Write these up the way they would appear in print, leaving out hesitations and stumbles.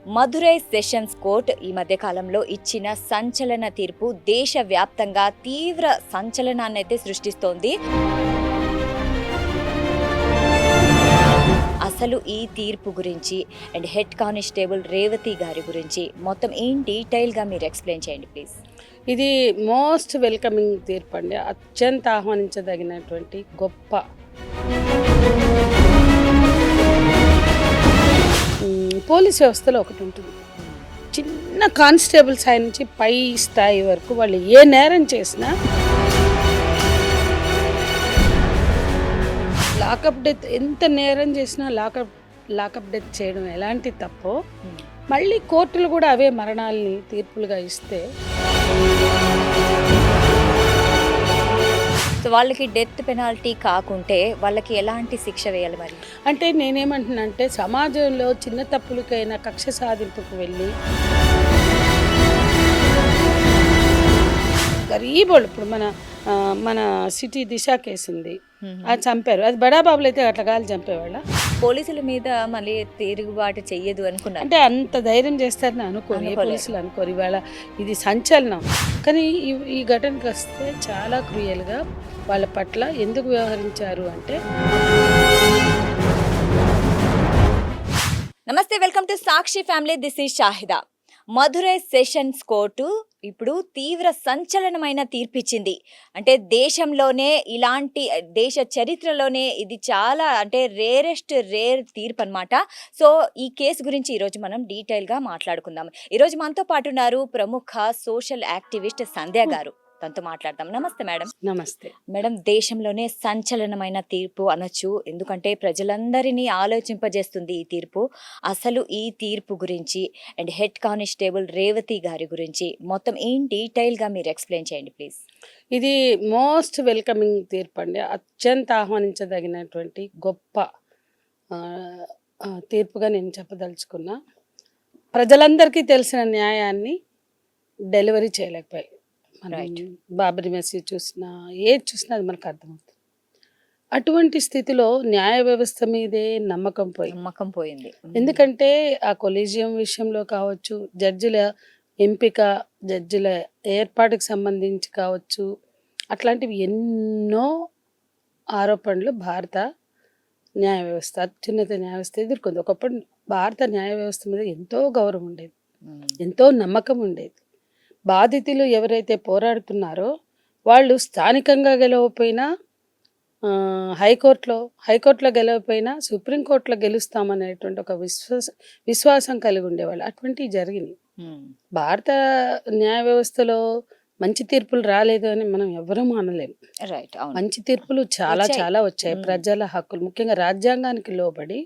Madurai sessions court ఈ మధ్య కాలంలో ఇచ్చిన సంచలన తీర్పు దేశవ్యాప్తంగా తీవ్ర సంచలనాన్ని అయితే సృష్టిస్తోంది. అసలు ఈ తీర్పు గురించి అండ్ హెడ్ కానిస్టేబుల్ రేవతి గారి గురించి మొత్తం డీటెయిల్గా మీరు ఎక్స్ప్లెయిన్ చేయండి ప్లీజ్. ఇది మోస్ట్ వెల్కమింగ్ తీర్పు అండి. అత్యంత ఆహ్వానించదగినటువంటి గొప్ప పోలీస్ వ్యవస్థలో ఒకటి ఉంటుంది. చిన్న కానిస్టేబుల్ స్థాయి నుంచి పై స్థాయి వరకు వాళ్ళు ఏ నేరం చేసినా లాకప్ డెత్, ఎంత నేరం చేసినా లాకప్ డెత్ చేయడం ఎలాంటి తప్పో మళ్ళీ కోర్టులు కూడా అవే మరణాలని తీర్పులుగా ఇస్తే సో వాళ్ళకి డెత్ పెనాల్టీ కాకుంటే వాళ్ళకి ఎలాంటి శిక్ష వేయాలి మరి? అంటే నేనేమంటున్నా అంటే సమాజంలో చిన్న తప్పులకైనా కక్ష సాధింపుకు వెళ్ళి గరీబోళ్ళు, ఇప్పుడు మన సిటీ దిశ కేసు ఉంది, అది చంపారు. అది బడాబాబులు అయితే అట్లా కాలు చంపేవాళ్ళ. పోలీసుల మీద మళ్ళీ తిరుగుబాటు చెయ్యదు అనుకున్నారు. అంటే అంత ధైర్యం చేస్తారని అనుకోని పోలీసులు అనుకోరు. ఇవాళ ఇది సంచలనం. కానీ ఈ ఘటనకు వస్తే చాలా క్రూయల్గా వాళ్ళ పట్ల ఎందుకు వ్యవహరించారు అంటే. నమస్తే, welcome to Sakshi family. This is Shahida. Madurai sessions court ఇప్పుడు తీవ్ర సంచలనమైన తీర్పిచ్చింది. అంటే దేశంలోనే ఇలాంటి దేశ చరిత్రలోనే ఇది చాలా రేర్ తీర్పు అనమాట. సో ఈ కేసు గురించి ఈరోజు మనం డీటెయిల్గా మాట్లాడుకుందాం. ఈరోజు మనతో పాటు ఉన్నారు ప్రముఖ సోషల్ యాక్టివిస్ట్ సంధ్య గారు. తనతో మాట్లాడతాం. నమస్తే మేడం. నమస్తే మేడం. దేశంలోనే సంచలనమైన తీర్పు అనొచ్చు, ఎందుకంటే ప్రజలందరినీ ఆలోచింపజేస్తుంది ఈ తీర్పు. అసలు ఈ తీర్పు గురించి అండ్ హెడ్ కానిస్టేబుల్ రేవతి గారి గురించి మొత్తం డీటెయిల్గా మీరు ఎక్స్ప్లెయిన్ చేయండి ప్లీజ్. ఇది మోస్ట్ వెల్కమింగ్ తీర్పు అండి. అత్యంత ఆహ్వానించదగినటువంటి గొప్ప తీర్పుగా నేను చెప్పదలుచుకున్నా. ప్రజలందరికీ తెలిసిన న్యాయాన్ని డెలివరీ చేయలేకపోయాయి. బాబరీ మసీద్ చూసినా ఏది చూసినా అది మనకు అర్థమవుతుంది. అటువంటి స్థితిలో న్యాయ వ్యవస్థ మీదే నమ్మకం పోయింది. ఎందుకంటే ఆ కొలీజియం విషయంలో కావచ్చు, జడ్జిల ఎంపిక, జడ్జిల ఏర్పాటుకు సంబంధించి కావచ్చు, అట్లాంటివి ఎన్నో ఆరోపణలు భారత న్యాయ వ్యవస్థ, అత్యున్నత న్యాయ వ్యవస్థ ఎదుర్కొంది. ఒకప్పుడు భారత న్యాయ వ్యవస్థ మీద ఎంతో గౌరవం ఉండేది, ఎంతో నమ్మకం ఉండేది. బాధితులు ఎవరైతే పోరాడుతున్నారో వాళ్ళు స్థానికంగా గెలవకపోయినా, హైకోర్టులో గెలవకపోయినా సుప్రీంకోర్టులో గెలుస్తామనేటువంటి ఒక విశ్వాసం కలిగి ఉండేవాళ్ళు. అటువంటివి జరిగినాయి. భారత న్యాయ వ్యవస్థలో మంచి తీర్పులు రాలేదు అని మనం ఎవరూ అనలేము. మంచి తీర్పులు చాలా చాలా వచ్చాయి. ప్రజల హక్కులు, ముఖ్యంగా రాజ్యాంగానికి లోబడి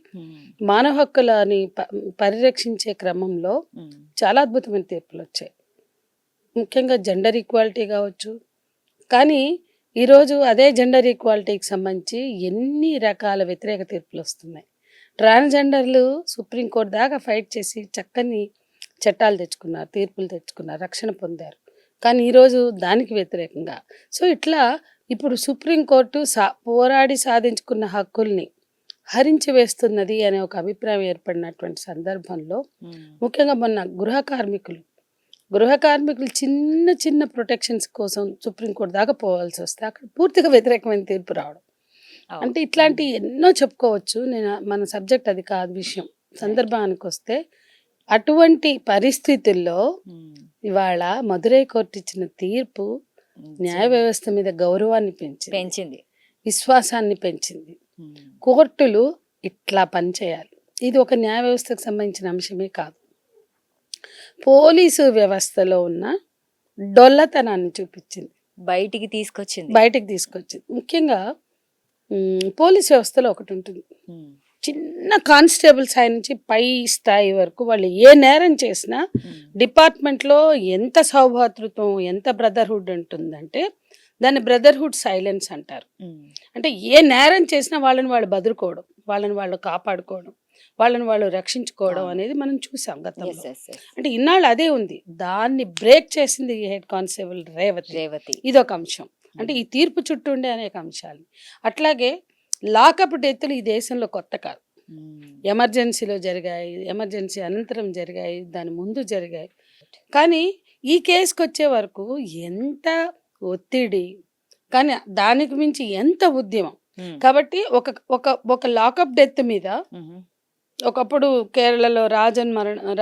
మానవ హక్కులని పరిరక్షించే క్రమంలో చాలా అద్భుతమైన తీర్పులు వచ్చాయి. ముఖ్యంగా జెండర్ ఈక్వాలిటీ కావచ్చు. కానీ ఈరోజు అదే జెండర్ ఈక్వాలిటీకి సంబంధించి ఎన్ని రకాల వ్యతిరేక తీర్పులు వస్తున్నాయి. ట్రాన్స్జెండర్లు సుప్రీంకోర్టు దాకా ఫైట్ చేసి చక్కని చట్టాలు తెచ్చుకున్నారు, తీర్పులు తెచ్చుకున్నారు, రక్షణ పొందారు. కానీ ఈరోజు దానికి వ్యతిరేకంగా ఇట్లా ఇప్పుడు సుప్రీంకోర్టు పోరాడి సాధించుకున్న హక్కుల్ని హరించి వేస్తున్నది అనే ఒక అభిప్రాయం ఏర్పడినటువంటి సందర్భంలో ముఖ్యంగా మొన్న గృహ కార్మికులు చిన్న చిన్న ప్రొటెక్షన్స్ కోసం సుప్రీంకోర్టు దాకా పోవాల్సి వస్తే అక్కడ పూర్తిగా వ్యతిరేకమైన తీర్పు రావడం అంటే ఇట్లాంటి ఎన్నో చెప్పుకోవచ్చు. మన సబ్జెక్ట్ అది కాదు విషయం. సందర్భానికి వస్తే అటువంటి పరిస్థితుల్లో ఇవాళ మదురై కోర్టు ఇచ్చిన తీర్పు న్యాయ వ్యవస్థ మీద గౌరవాన్ని పెంచింది, విశ్వాసాన్ని పెంచింది. కోర్టులు ఇట్లా పనిచేయాలి. ఇది ఒక న్యాయ వ్యవస్థకు సంబంధించిన అంశమే కాదు, పోలీసు వ్యవస్థలో ఉన్న డొల్లతనాన్ని చూపించింది, బయటికి తీసుకొచ్చింది. ముఖ్యంగా పోలీస్ వ్యవస్థలో ఒకటి ఉంటుంది. చిన్న కానిస్టేబుల్ స్థాయి నుంచి పై స్థాయి వరకు వాళ్ళు ఏ నేరం చేసినా డిపార్ట్మెంట్లో ఎంత సౌభాతృత్వం, ఎంత బ్రదర్హుడ్ ఉంటుందంటే దాన్ని బ్రదర్హుడ్ సైలెన్స్ అంటారు. అంటే ఏ నేరం చేసినా వాళ్ళని వాళ్ళు బదులుకోవడం, వాళ్ళని వాళ్ళు కాపాడుకోవడం, వాళ్ళని వాళ్ళు రక్షించుకోవడం అనేది మనం చూసాం గతంలో. అంటే ఇన్నాళ్ళు అదే ఉంది. దాన్ని బ్రేక్ చేసింది హెడ్ కానిస్టేబుల్ రేవతి. ఇదొక అంశం. అంటే ఈ తీర్పు చుట్టూ ఉండే అనేక అంశాలు. అట్లాగే లాకప్ డెత్తులు ఈ దేశంలో కొత్త కాదు. ఎమర్జెన్సీలో జరిగాయి, ఎమర్జెన్సీ అనంతరం జరిగాయి, దాని ముందు జరిగాయి. కానీ ఈ కేసుకి వచ్చే వరకు ఎంత ఒత్తిడి, కానీ దానికి మించి ఎంత ఉద్యమం. కాబట్టి ఒక ఒక ఒక లాకప్ డెత్ మీద ఒకప్పుడు కేరళలో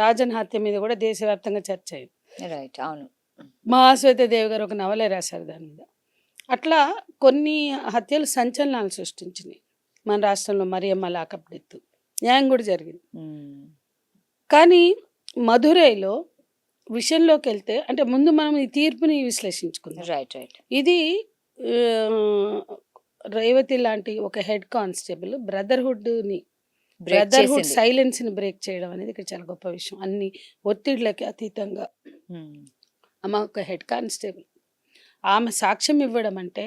రాజన్ హత్య మీద కూడా దేశవ్యాప్తంగా చర్చ అయింది. రైట్, అవును. మహాశ్వేత దేవి గారు ఒక నవలే రాశారు దాని మీద. అట్లా కొన్ని హత్యలు సంచలనాలు సృష్టించినాయి. మన రాష్ట్రంలో మరియమ్మ లాకప్ డెత్ న్యాయం కూడా జరిగింది. కానీ మధురైలో విషయంలోకి వెళ్తే, అంటే ముందు మనం ఈ తీర్పుని విశ్లేషించుకుందాం. Right right. ఇది ఆ, రేవతి లాంటి ఒక హెడ్ కానిస్టేబుల్ బ్రదర్హుడ్ సైలెన్స్ ని బ్రేక్ చేయడం అనేది ఇక్కడ చాలా గొప్ప విషయం. అన్ని ఒత్తిడిలకి అతీతంగా ఆమె ఒక హెడ్ కానిస్టేబుల్, ఆమె సాక్ష్యం ఇవ్వడం అంటే,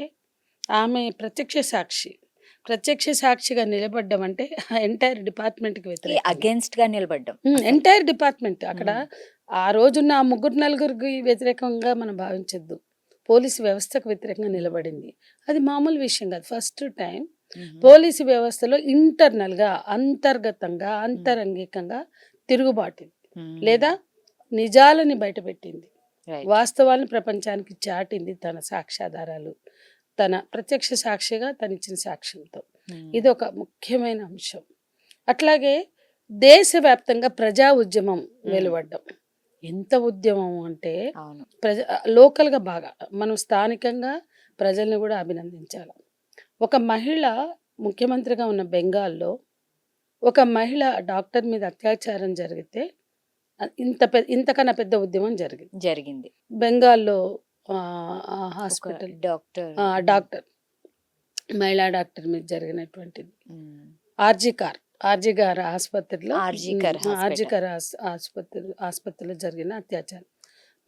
ఆమె ప్రత్యక్ష సాక్షిగా నిలబడ్డం అంటే ఎంటైర్ డిపార్ట్మెంట్కి వ్యతిరేకంగా, అగేన్స్ట్ గా నిలబడ్డం. Entire department. అక్కడ ఆ రోజున్న ఆ ముగ్గురు నలుగురికి వ్యతిరేకంగా మనం భావించద్దు, పోలీసు వ్యవస్థకు వ్యతిరేకంగా నిలబడింది. అది మామూలు విషయం కాదు. ఫస్ట్ టైం పోలీసు వ్యవస్థలో ఇంటర్నల్ గా, అంతర్గతంగా, అంతరంగికంగా తిరుగుబాటు లేదా నిజాలని బయటపెట్టింది, వాస్తవాలను ప్రపంచానికి చాటింది తన సాక్ష్యాధారాలు, తన ప్రత్యక్ష సాక్షిగా తను ఇచ్చిన సాక్ష్యంతో. ఇది ఒక ముఖ్యమైన అంశం. అట్లాగే దేశవ్యాప్తంగా ప్రజా ఉద్యమం వెలువడ్డం. ఎంత ఉద్యమం అంటే లోకల్గా బాగా మనం స్థానికంగా ప్రజల్ని కూడా అభినందించాలి. ఒక మహిళ ముఖ్యమంత్రిగా ఉన్న బెంగాల్లో ఒక మహిళ డాక్టర్ మీద అత్యాచారం జరిగితే ఇంతకన్నా పెద్ద ఉద్యమం జరిగింది బెంగాల్లో. హాస్పిటల్ డాక్టర్ మహిళా డాక్టర్ మీద జరిగినటువంటిది. ఆర్జిగార్ ఆసుపత్రిలో ఆసుపత్రిలో జరిగిన అత్యాచారం.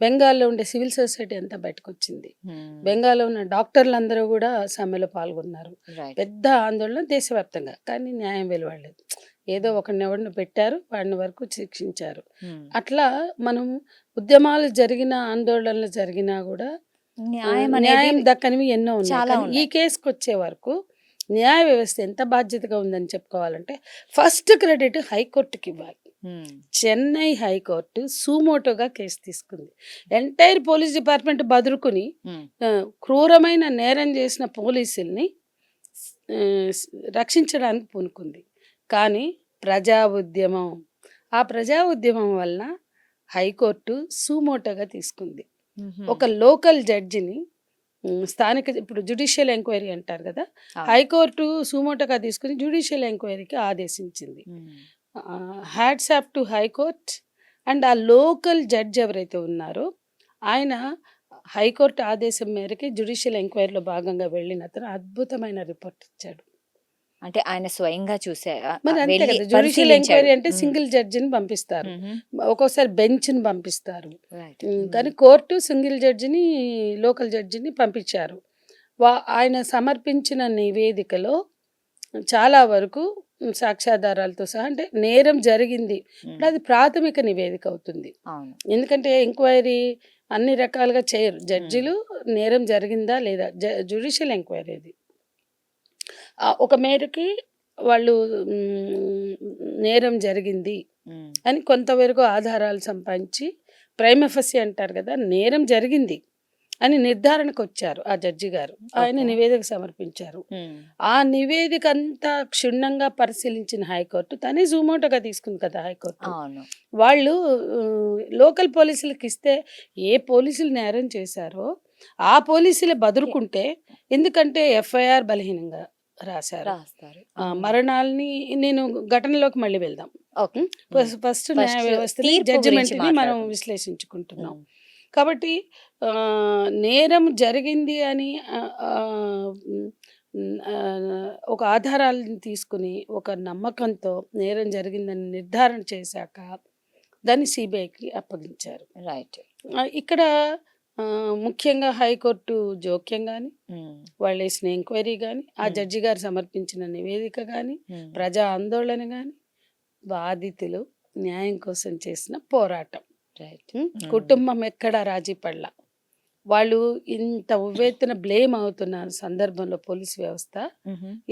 బెంగాల్లో ఉండే సివిల్ సొసైటీ అంతా బయటకు వచ్చింది. బెంగాల్లో ఉన్న డాక్టర్లందరూ కూడా సమ్మెలో పాల్గొన్నారు. పెద్ద ఆందోళన దేశవ్యాప్తంగా. కానీ న్యాయం వెలువడలేదు. ఏదో ఒకరిని పెట్టారు, వాడిని వరకు శిక్షించారు. అట్లా మనం ఉద్యమాలు జరిగిన, ఆందోళనలు జరిగినా కూడా న్యాయం దక్కనివి ఎన్నో ఉన్నాయి. ఈ కేసుకు వచ్చే వరకు న్యాయ వ్యవస్థ ఎంత బాధ్యతగా ఉందని చెప్పుకోవాలంటే, ఫస్ట్ క్రెడిట్ హైకోర్టుకి ఇవ్వాలి. చెన్నై హైకోర్టు సూమోటోగా కేసు తీసుకుంది. ఎంటైర్ పోలీస్ డిపార్ట్మెంట్ బదులుకుని క్రూరమైన నేరం చేసిన పోలీసుల్ని రక్షించడానికి పూనుకుంది. కానీ ఆ ప్రజా ఉద్యమం వలన హైకోర్టు సూమోటోగా తీసుకుంది. ఒక లోకల్ జడ్జిని స్థానిక, ఇప్పుడు జ్యుడిషియల్ ఎంక్వైరీ అంటారు కదా, హైకోర్టు సూమోటోగా తీసుకుని జ్యుడిషియల్ ఎంక్వైరీకి ఆదేశించింది. Hats off to high court. And ఆ లోకల్ జడ్జ్ ఎవరైతే ఉన్నారో ఆయన హైకోర్టు ఆదేశం మేరకి జ్యుడిషియల్ ఎంక్వైరీలో భాగంగా వెళ్ళిన అతను అద్భుతమైన రిపోర్ట్ ఇచ్చాడు. అంటే ఆయన స్వయంగా చూసారా? మరి అంతే కదా, జ్యుడిషియల్ ఎంక్వైరీ అంటే సింగిల్ జడ్జిని పంపిస్తారు, ఒక్కోసారి బెంచ్ని పంపిస్తారు. కానీ కోర్టు సింగిల్ జడ్జిని, లోకల్ జడ్జిని పంపించారు. ఆయన సమర్పించిన నివేదికలో చాలా వరకు సాక్ష్యాధారాలతో సహా, అంటే నేరం జరిగింది, అది ప్రాథమిక నివేదిక అవుతుంది. ఎందుకంటే ఎంక్వైరీ అన్ని రకాలుగా చేయరు జడ్జిలు. నేరం జరిగిందా లేదా, జ్యుడిషియల్ ఎంక్వైరీ అది. ఒక మేరకి వాళ్ళు నేరం జరిగింది అని కొంతవరకు ఆధారాలు సంపాదించి, ప్రైమఫసి అంటారు కదా, నేరం జరిగింది అని నిర్ధారణకు వచ్చారు ఆ జడ్జి గారు. ఆయన నివేదిక సమర్పించారు. ఆ నివేదిక అంతా క్షుణ్ణంగా పరిశీలించిన హైకోర్టు తనే జూమోటోగా తీసుకుంది కదా హైకోర్టు. వాళ్ళు లోకల్ పోలీసులకు ఇస్తే, ఏ పోలీసులు నేరం చేశారో ఆ పోలీసులే బదులుకుంటే, ఎందుకంటే ఎఫ్ఐఆర్ బలహీనంగా రాశారు. మరణాలని, నేను ఘటనలోకి మళ్ళీ వెళ్దాం. ఫస్ట్ న్యాయ వ్యవస్థని, జడ్జిమెంట్ని మనం విశ్లేషించుకుంటున్నాం. కాబట్టి నేరం జరిగింది అని ఒక ఆధారాలను తీసుకుని, ఒక నమ్మకంతో నేరం జరిగిందని నిర్ధారణ చేశాక దాన్ని సిబిఐకి అప్పగించారు. రైట్. ఇక్కడ ముఖ్యంగా హైకోర్టు జోక్యం కానీ, వాళ్ళు వేసిన ఎంక్వైరీ కానీ, ఆ జడ్జి గారు సమర్పించిన నివేదిక కానీ, ప్రజా ఆందోళన కానీ, బాధితులు న్యాయం కోసం చేసిన పోరాటం. కుటుంబం ఎక్కడా రాజీ పడలా. వాళ్ళు ఇంత ఉవ్వెత్తున బ్లేమ్ అవుతున్న సందర్భంలో పోలీస్ వ్యవస్థ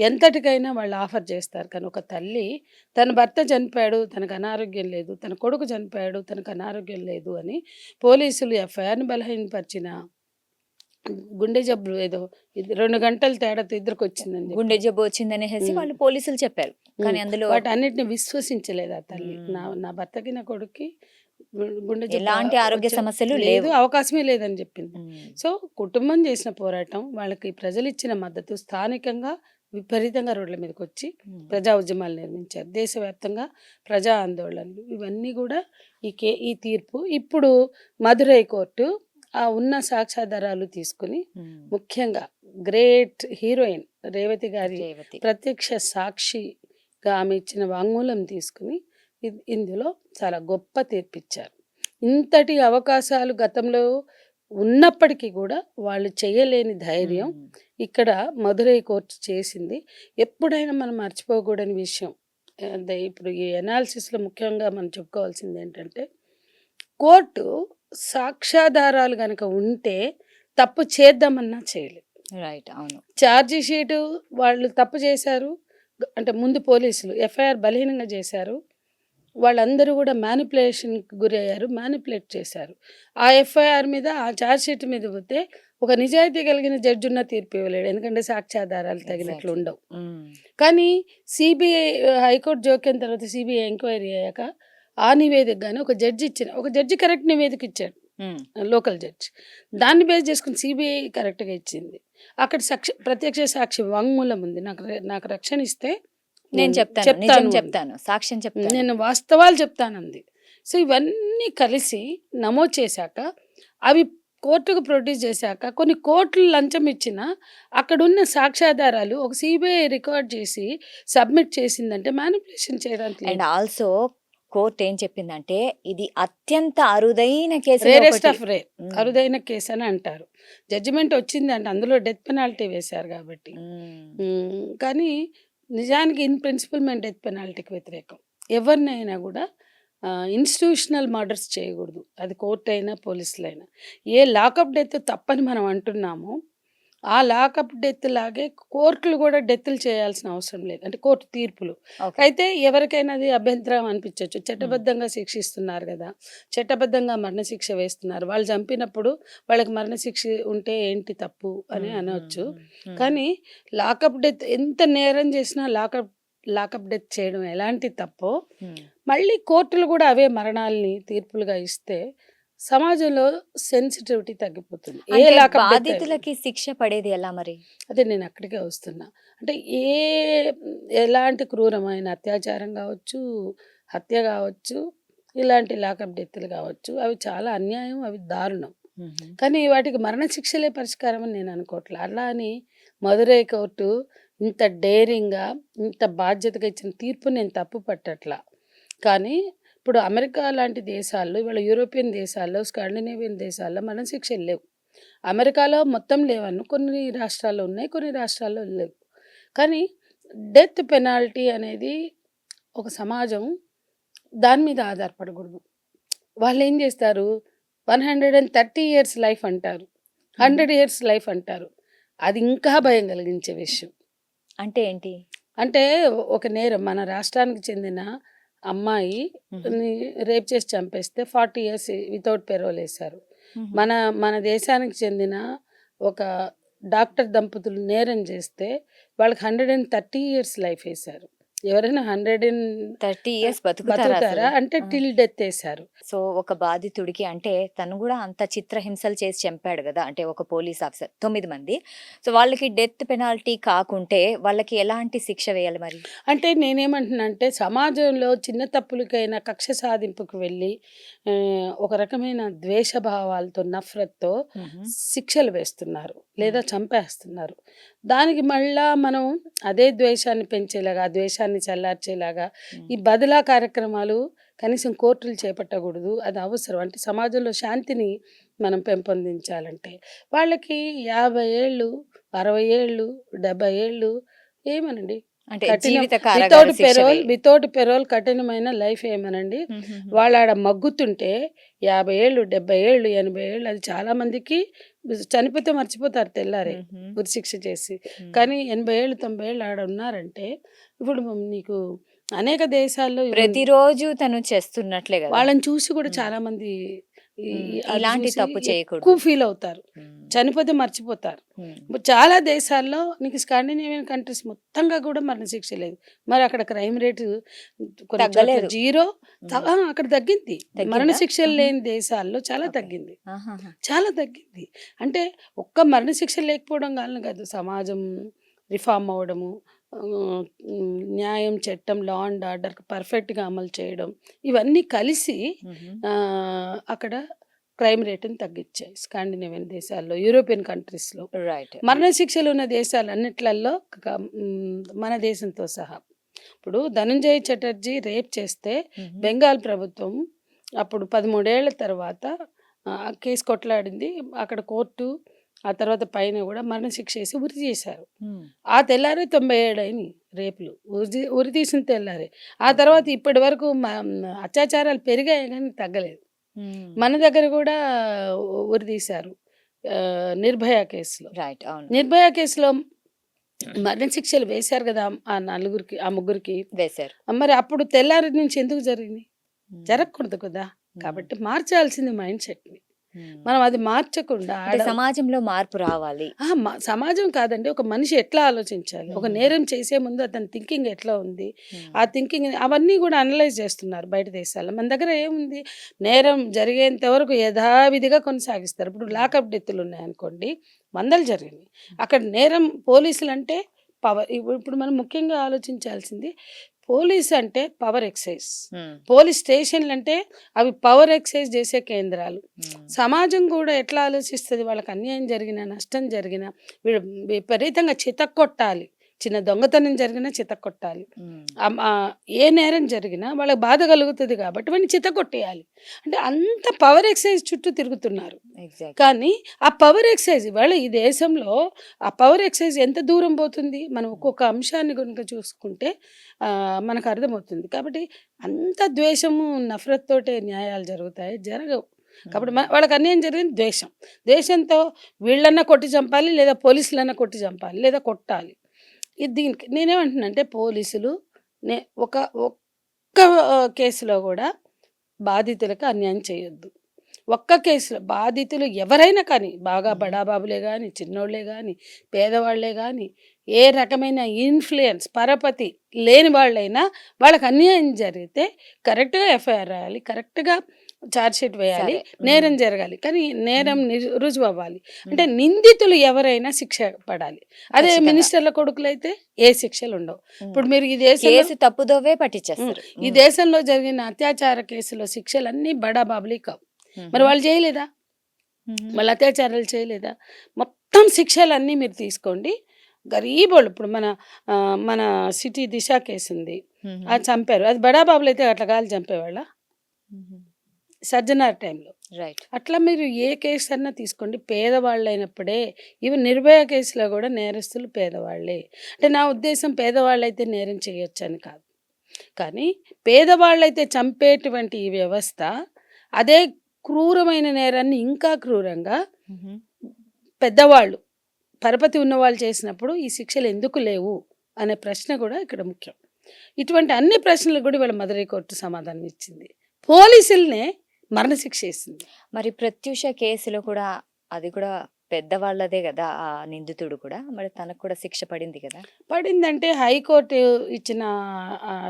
ఎంతటికైనా వాళ్ళు ఆఫర్ చేస్తారు. కానీ ఒక తల్లి తన భర్త చనిపోయాడు, తనకు అనారోగ్యం లేదు, తన కొడుకు చనిపోయాడు, తనకు అనారోగ్యం లేదు అని పోలీసులు ఎఫ్ఐఆర్ని బలహీనపరిచిన, గుండె జబ్బు ఏదో 2 గంటల తేడాతో ఇద్దరికి వచ్చిందని చెప్పి గుండె జబ్బు వచ్చిందనేసి వాళ్ళు పోలీసులు చెప్పారు. కానీ అందులో వాటన్నిటిని విశ్వసించలేదు ఆ తల్లి. నా నా భర్తకి నా కొడుక్కి గుండె జబ్బు ఎలాంటి ఆరోగ్య సమస్యలు లేదు, లేవు. అవకాశమే లేదని చెప్పింది. సో కుటుంబం చేసిన పోరాటం, వాళ్ళకి ప్రజలు ఇచ్చిన మద్దతు, స్థానికంగా విపరీతంగా రోడ్ల మీదకి వచ్చి ప్రజా ఉద్యమాలు నిర్మించారు. దేశవ్యాప్తంగా ప్రజా ఆందోళనలు, ఇవన్నీ కూడా ఈ తీర్పు. ఇప్పుడు మదురై కోర్టు ఆ ఉన్న సాక్ష్యాధారాలు తీసుకుని, ముఖ్యంగా గ్రేట్ హీరోయిన్ రేవతి గారి రేవతి. ప్రత్యక్ష సాక్షిగా ఆమె ఇచ్చిన వాంగ్మూలం తీసుకుని ఇందులో చాలా గొప్ప తీర్పిచ్చారు. ఇంతటి అవకాశాలు గతంలో ఉన్నప్పటికీ కూడా వాళ్ళు చేయలేని ధైర్యం ఇక్కడ మదురై కోర్టు చేసింది. ఎప్పుడైనా మనం మర్చిపోకూడని విషయం, ఇప్పుడు ఈ అనాలిసిస్లో ముఖ్యంగా మనం చెప్పుకోవాల్సింది ఏంటంటే, కోర్టు సాక్ష్యాధారాలు కనుక ఉంటే తప్పు చేద్దామన్నా చేయలేదు. రైట్, అవును. ఛార్జీ షీటు వాళ్ళు తప్పు చేశారు అంటే ముందు పోలీసులు ఎఫ్ఐఆర్ బలహీనంగా చేశారు, వాళ్ళందరూ కూడా మ్యానిపులేషన్కి గురయ్యారు, మ్యానిపులేట్ చేశారు. ఆ ఎఫ్ఐఆర్ మీద, ఆ ఛార్జ్ షీట్ మీద పోతే ఒక నిజాయితీ కలిగిన జడ్జి ఉన్న తీర్పు ఇవ్వలేడు, ఎందుకంటే సాక్ష్యాధారాలు తగినట్లు ఉండవు. కానీ సిబిఐ హైకోర్టు జోక్యం తర్వాత సిబిఐ ఎంక్వైరీ అయ్యాక ఆ నివేదిక కానీ ఒక జడ్జి కరెక్ట్ నివేదిక ఇచ్చాడు, లోకల్ జడ్జి. దాన్ని బేస్ చేసుకుని సిబిఐ కరెక్ట్గా ఇచ్చింది. అక్కడ ప్రత్యక్ష సాక్షి వాంగ్మూలం ఉంది, నాకు రక్షణ ఇస్తే నేను చెప్తాను, సాక్ష్యం చెప్తాను, నేను వాస్తవాలు చెప్తానంది. సో ఇవన్నీ కలిసి నమోదు చేశాక, అవి కోర్టుకు ప్రొడ్యూస్ చేశాక, కొన్ని కోట్లు లంచం ఇచ్చిన అక్కడున్న సాక్ష్యాధారాలు ఒక సిబిఐ రికార్డ్ చేసి సబ్మిట్ చేసిందంటే మ్యానిపులేషన్ చేయడానికి. అండ్ ఆల్సో కోర్ట్ ఏం చెప్పిందంటే ఇది అత్యంత అరుదైన కేసు, రేరెస్ట్ ఆఫ్ రేర్, అరుదైన కేసు అని అంటారు. జడ్జిమెంట్ వచ్చింది అంటే అందులో డెత్ పెనాల్టీ వేశారు కాబట్టి. కానీ నిజానికి ఇన్ ప్రిన్సిపల్ మేము డెత్ పెనాల్టీకి వ్యతిరేకం. ఎవరినైనా కూడా ఇన్స్టిట్యూషనల్ మర్డర్స్ చేయకూడదు, అది కోర్టు అయినా పోలీసులు అయినా. ఏ లాకప్ డెత్ తప్పని మనం అంటున్నామో ఆ లాకప్ డెత్ లాగే కోర్టులు కూడా డెత్లు చేయాల్సిన అవసరం లేదు, అంటే కోర్టు తీర్పులు. అయితే ఎవరికైనా అది అభ్యంతరం అనిపించవచ్చు, చట్టబద్ధంగా శిక్షిస్తున్నారు కదా, చట్టబద్ధంగా మరణశిక్ష వేస్తున్నారు, వాళ్ళు చంపినప్పుడు వాళ్ళకి మరణశిక్ష ఉంటే ఏంటి తప్పు అని అనవచ్చు. కానీ లాకప్ డెత్ ఎంత నేరం చేసినా లాకప్ డెత్ చేయడం ఎలాంటి తప్పో, మళ్ళీ కోర్టులు కూడా అవే మరణాలని తీర్పులుగా ఇస్తే సమాజంలో సెన్సిటివిటీ తగ్గిపోతుంది. బాధితులకి శిక్ష పడేది ఎలా మరి? అదే నేను అక్కడికే వస్తున్నా. అంటే ఎలాంటి క్రూరమైన అత్యాచారం కావచ్చు, హత్య కావచ్చు, ఇలాంటి లాకప్ డెత్తులు కావచ్చు, అవి చాలా అన్యాయం, అవి దారుణం. కానీ వాటికి మరణశిక్షలే పరిష్కారం అని నేను అనుకోవట్లే. అలా అని మదురై కోర్టు ఇంత డేరింగ్గా, ఇంత బాధ్యతగా ఇచ్చిన తీర్పు నేను తప్పు పట్టట్లా. కానీ ఇప్పుడు అమెరికా లాంటి దేశాల్లో, ఇవాళ యూరోపియన్ దేశాల్లో, స్కాండినేవియన్ దేశాల్లో మరణశిక్షలు లేవు. అమెరికాలో మొత్తం లేవను, కొన్ని రాష్ట్రాల్లో ఉన్నాయి, కొన్ని రాష్ట్రాల్లో లేవు. కానీ డెత్ పెనాల్టీ అనేది ఒక సమాజం దాని మీద ఆధారపడకూడదు. వాళ్ళు ఏం చేస్తారు, 130 years లైఫ్ అంటారు, 100 years లైఫ్ అంటారు. అది ఇంకా భయం కలిగించే విషయం. అంటే ఏంటి అంటే ఒక నేరం, మన రాష్ట్రానికి చెందిన అమ్మాయి రేప్ చేసి చంపేస్తే 40 years వితౌట్ పెరోల్ వేశారు. మన దేశానికి చెందిన ఒక డాక్టర్ దంపతులు నేరం చేస్తే వాళ్ళకి 130 years లైఫ్ వేశారు. ఎవరైనా 130 years బతుకుతారా అంటే టిల్ డెత్ వేశారు. సో ఒక బాధితుడికి, అంటే తను కూడా అంత చిత్రహింసలు చేసి చంపాడు కదా, అంటే ఒక పోలీస్ ఆఫీసర్ 9 మంది. సో వాళ్ళకి డెత్ పెనాల్టీ కాకుంటే వాళ్ళకి ఎలాంటి శిక్ష వేయాలి మరి? అంటే నేనేమంటున్నా అంటే, సమాజంలో చిన్న తప్పులకైనా కక్ష సాధింపుకు వెళ్ళి ఒక రకమైన ద్వేషభావాలతో, నఫరత్తో శిక్షలు వేస్తున్నారు లేదా చంపేస్తున్నారు. దానికి మళ్ళా మనం అదే ద్వేషాన్ని పెంచేలాగా, ఆ ద్వేషాన్ని చల్లార్చేలాగా ఈ బదిలా కార్యక్రమాలు కనీసం కోర్టులు చేపట్టకూడదు. అది అవసరం. అంటే సమాజంలో శాంతిని మనం పెంపొందించాలంటే వాళ్ళకి 50 ఏళ్ళు, 60 ఏళ్ళు, 70 ఏళ్ళు ఏమనండి, అంటే కఠినం జీవిత కారాగార శిక్ష వేయి. వితౌట్ పెరోల్ కఠినమైన లైఫ్ ఏమనండి. వాళ్ళు ఆడ మగ్గుతుంటే 50 ఏళ్ళు 70 ఏళ్ళు 80 ఏళ్ళు అది చాలా మందికి చనిపోతే మర్చిపోతారు తెల్లారే ఉరిశిక్ష చేసి. కానీ 80 ఏళ్ళు 90 ఏళ్ళు ఆడ ఉన్నారంటే ఇప్పుడు నీకు అనేక దేశాల్లో ప్రతిరోజు తను చేస్తున్నట్లే కదా. వాళ్ళని చూసి కూడా చాలా మంది అది ఇలాంటి చూసి తప్పు చేయకూడదు. ఎక్కువ ఫీల్ అవుతారు, చనిపోతే మర్చిపోతారు. చాలా దేశాల్లో నీకు స్కాండినేవియన్ కంట్రీస్ మొత్తంగా కూడా మరణశిక్ష లేదు. మరి అక్కడ క్రైమ్ రేటు కొన్ని చోట్ల తగ్గలేదు. 0 అక్కడ తగ్గింది. తగ్గిందా? మరణశిక్షలు లేని దేశాల్లో చాలా తగ్గింది, చాలా తగ్గింది. అంటే ఒక్క మరణశిక్ష లేకపోవడం కారణం కాదు, సమాజం రిఫార్మ్ అవ్వడము, న్యాయం చట్టం లా అండ్ ఆర్డర్ పర్ఫెక్ట్గా అమలు చేయడం, ఇవన్నీ కలిసి అక్కడ క్రైమ్ రేటుని తగ్గించాయి స్కాండినేవియన్ దేశాల్లో, యూరోపియన్ కంట్రీస్లో. రైట్. మరణశిక్షలు ఉన్న దేశాలు అన్నిట్లలో మన దేశంతో సహా. ఇప్పుడు ధనంజయ్ చటర్జీ రేప్ చేస్తే బెంగాల్ ప్రభుత్వం అప్పుడు 13 ఏళ్ల తర్వాత కేసు కొట్లాడింది. అక్కడ కోర్టు ఆ తర్వాత పైన కూడా మరణశిక్ష వేసి ఉరి చేశారు. ఆ తెల్లారే 97 అయినాయి రేపులు, ఉరి తీసిన తెల్లారే. ఆ తర్వాత ఇప్పటి వరకు అత్యాచారాలు పెరిగాయి కానీ తగ్గలేదు. మన దగ్గర కూడా ఉరి తీశారు నిర్భయ కేసులో. రైట్. అవును, నిర్భయ కేసులో మరణశిక్షలు వేశారు కదా ఆ ముగ్గురికి వేశారు. మరి అప్పుడు తెల్లారి నుంచి ఎందుకు జరిగింది? జరగకూడదు కదా. కాబట్టి మార్చాల్సింది మైండ్ సెట్ని. మనం అది మార్చకుండా అంటే సమాజంలో మార్పు రావాలి. సమాజం కాదండి, ఒక మనిషి ఎట్లా ఆలోచించాలి, ఒక నేరం చేసే ముందు అతని థింకింగ్ ఎట్లా ఉంది, ఆ థింకింగ్ అవన్నీ కూడా అనలైజ్ చేస్తున్నారు బయట దేశాల్లో. మన దగ్గర ఏముంది, నేరం జరిగేంత వరకు యథావిధిగా కొనసాగిస్తారు. ఇప్పుడు లాకప్ డెత్తులు ఉన్నాయనుకోండి, వందలు జరిగినాయి. అక్కడ నేరం పోలీసులు అంటే పవర్. ఇప్పుడు మనం ముఖ్యంగా ఆలోచించాల్సింది, పోలీస్ అంటే పవర్ ఎక్సైజ్, పోలీస్ స్టేషన్లు అంటే అవి పవర్ ఎక్సైజ్ చేసే కేంద్రాలు. సమాజం కూడా ఎట్లా ఆలోచిస్తుంది, వాళ్ళకి అన్యాయం జరిగినా నష్టం జరిగినా వీడు విపరీతంగా చితక్కొట్టాలి. చిన్న దొంగతనం జరిగినా చితక్కొట్టాలి, ఏ నేరం జరిగినా వాళ్ళకి బాధ కలుగుతుంది కాబట్టి వాడిని చితక్కొట్టేయాలి. అంటే అంత పవర్ ఎక్సైజ్ చుట్టూ తిరుగుతున్నారు. కానీ ఆ పవర్ ఎక్సైజ్ ఇవాళ ఈ దేశంలో ఆ పవర్ ఎక్సైజ్ ఎంత దూరం పోతుంది మనం ఒక్కొక్క అంశాన్ని కనుక చూసుకుంటే మనకు అర్థమవుతుంది. కాబట్టి అంత ద్వేషము నఫరత్ తోటే న్యాయాలు జరగవు. కాబట్టి వాళ్ళకి అన్యాయం జరిగింది ద్వేషంతో వీళ్ళన్నా కొట్టి చంపాలి, లేదా పోలీసులన్నా కొట్టి చంపాలి, లేదా కొట్టాలి. దీనికి నేనేమంటున్నా అంటే పోలీసులు ఒక్క కేసులో కూడా బాధితులకు అన్యాయం చేయొద్దు. ఒక్క కేసులో బాధితులు ఎవరైనా కానీ, బాగా బడాబాబులే కానీ, చిన్నోళ్లే కానీ, పేదవాళ్లే కానీ, ఏ రకమైన ఇన్ఫ్లుయెన్స్ పరపతి లేని వాళ్ళైనా వాళ్ళకి అన్యాయం జరిగితే కరెక్ట్గా ఎఫ్ఐఆర్ రాయాలి, కరెక్ట్గా ఛార్జ్షీట్ వేయాలి, నేరం జరగాలి. కానీ నేరం రుజువు అవ్వాలి. అంటే నిందితులు ఎవరైనా శిక్ష పడాలి. అదే మినిస్టర్ల కొడుకులు అయితే ఏ శిక్షలు ఉండవు. ఇప్పుడు మీరు ఈ దేశం తప్పుదోవే పట్టించేస్తారు. ఈ దేశంలో జరిగిన అత్యాచార కేసులో శిక్షలన్నీ బడాబాబులే కావు. మరి వాళ్ళు చేయలేదా, వాళ్ళు అత్యాచారాలు చేయలేదా? మొత్తం శిక్షలన్నీ మీరు తీసుకోండి. గరీబోళ్ళు ఇప్పుడు మన సిటీ దిశ కేసు ఉంది, అది చంపారు. అది బడాబాబులు అయితే అట్లా కాలు చంపేవాళ్ళ సజ్జనార్ టైంలో. రైట్. అట్లా మీరు ఏ కేసు అన్నా తీసుకోండి, పేదవాళ్ళు అయినప్పుడే. ఈవెన్ నిర్భయ కేసులో కూడా నేరస్తులు పేదవాళ్ళే. అంటే నా ఉద్దేశం పేదవాళ్ళైతే నేరం చేయొచ్చు అని కాదు, కానీ పేదవాళ్ళైతే చంపేటువంటి ఈ వ్యవస్థ అదే క్రూరమైన నేరాన్ని ఇంకా క్రూరంగా పెద్దవాళ్ళు పరపతి ఉన్నవాళ్ళు చేసినప్పుడు ఈ శిక్షలు ఎందుకు లేవు అనే ప్రశ్న కూడా ఇక్కడ ముఖ్యం. ఇటువంటి అన్ని ప్రశ్నలు కూడా ఇవాళ మదురై కోర్టు సమాధానం ఇచ్చింది. పోలీసులనే మరణశిక్ష వేసింది. మరి ప్రత్యూష కేసులో కూడా అది కూడా పెద్దవాళ్ళదే కదా ఆ నిందితుడు కూడా, మరి తనకు కూడా శిక్ష పడింది కదా. పడిందంటే హైకోర్టు ఇచ్చిన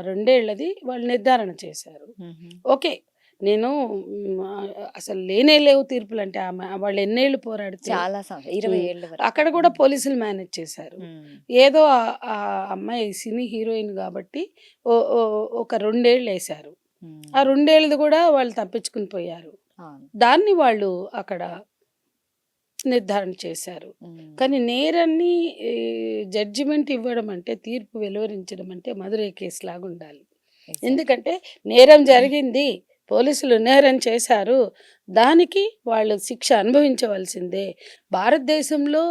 2 ఏళ్లది వాళ్ళు నిర్ధారణ చేశారు. ఓకే, నేను అసలు లేవు తీర్పులు అంటే వాళ్ళు ఎన్నేళ్ళు పోరాడితే చాలా 20 ఏళ్ళ వరకు అక్కడ కూడా పోలీసులు మేనేజ్ చేశారు. ఏదో ఆ అమ్మాయి సినీ హీరోయిన్ కాబట్టి ఒక 2 ఏళ్ళు వేశారు. ఆ 2 ఏళ్ళది కూడా వాళ్ళు తప్పించుకుని పోయారు. దాన్ని వాళ్ళు అక్కడ నిర్ధారణ చేశారు. కానీ నేరాన్ని జడ్జిమెంట్ ఇవ్వడం అంటే, తీర్పు వెలువరించడం అంటే మదురై కేసు లాగా ఉండాలి. ఎందుకంటే నేరం జరిగింది, పోలీసులు నేరం చేశారు, దానికి వాళ్ళు శిక్ష అనుభవించవలసిందే. భారతదేశంలో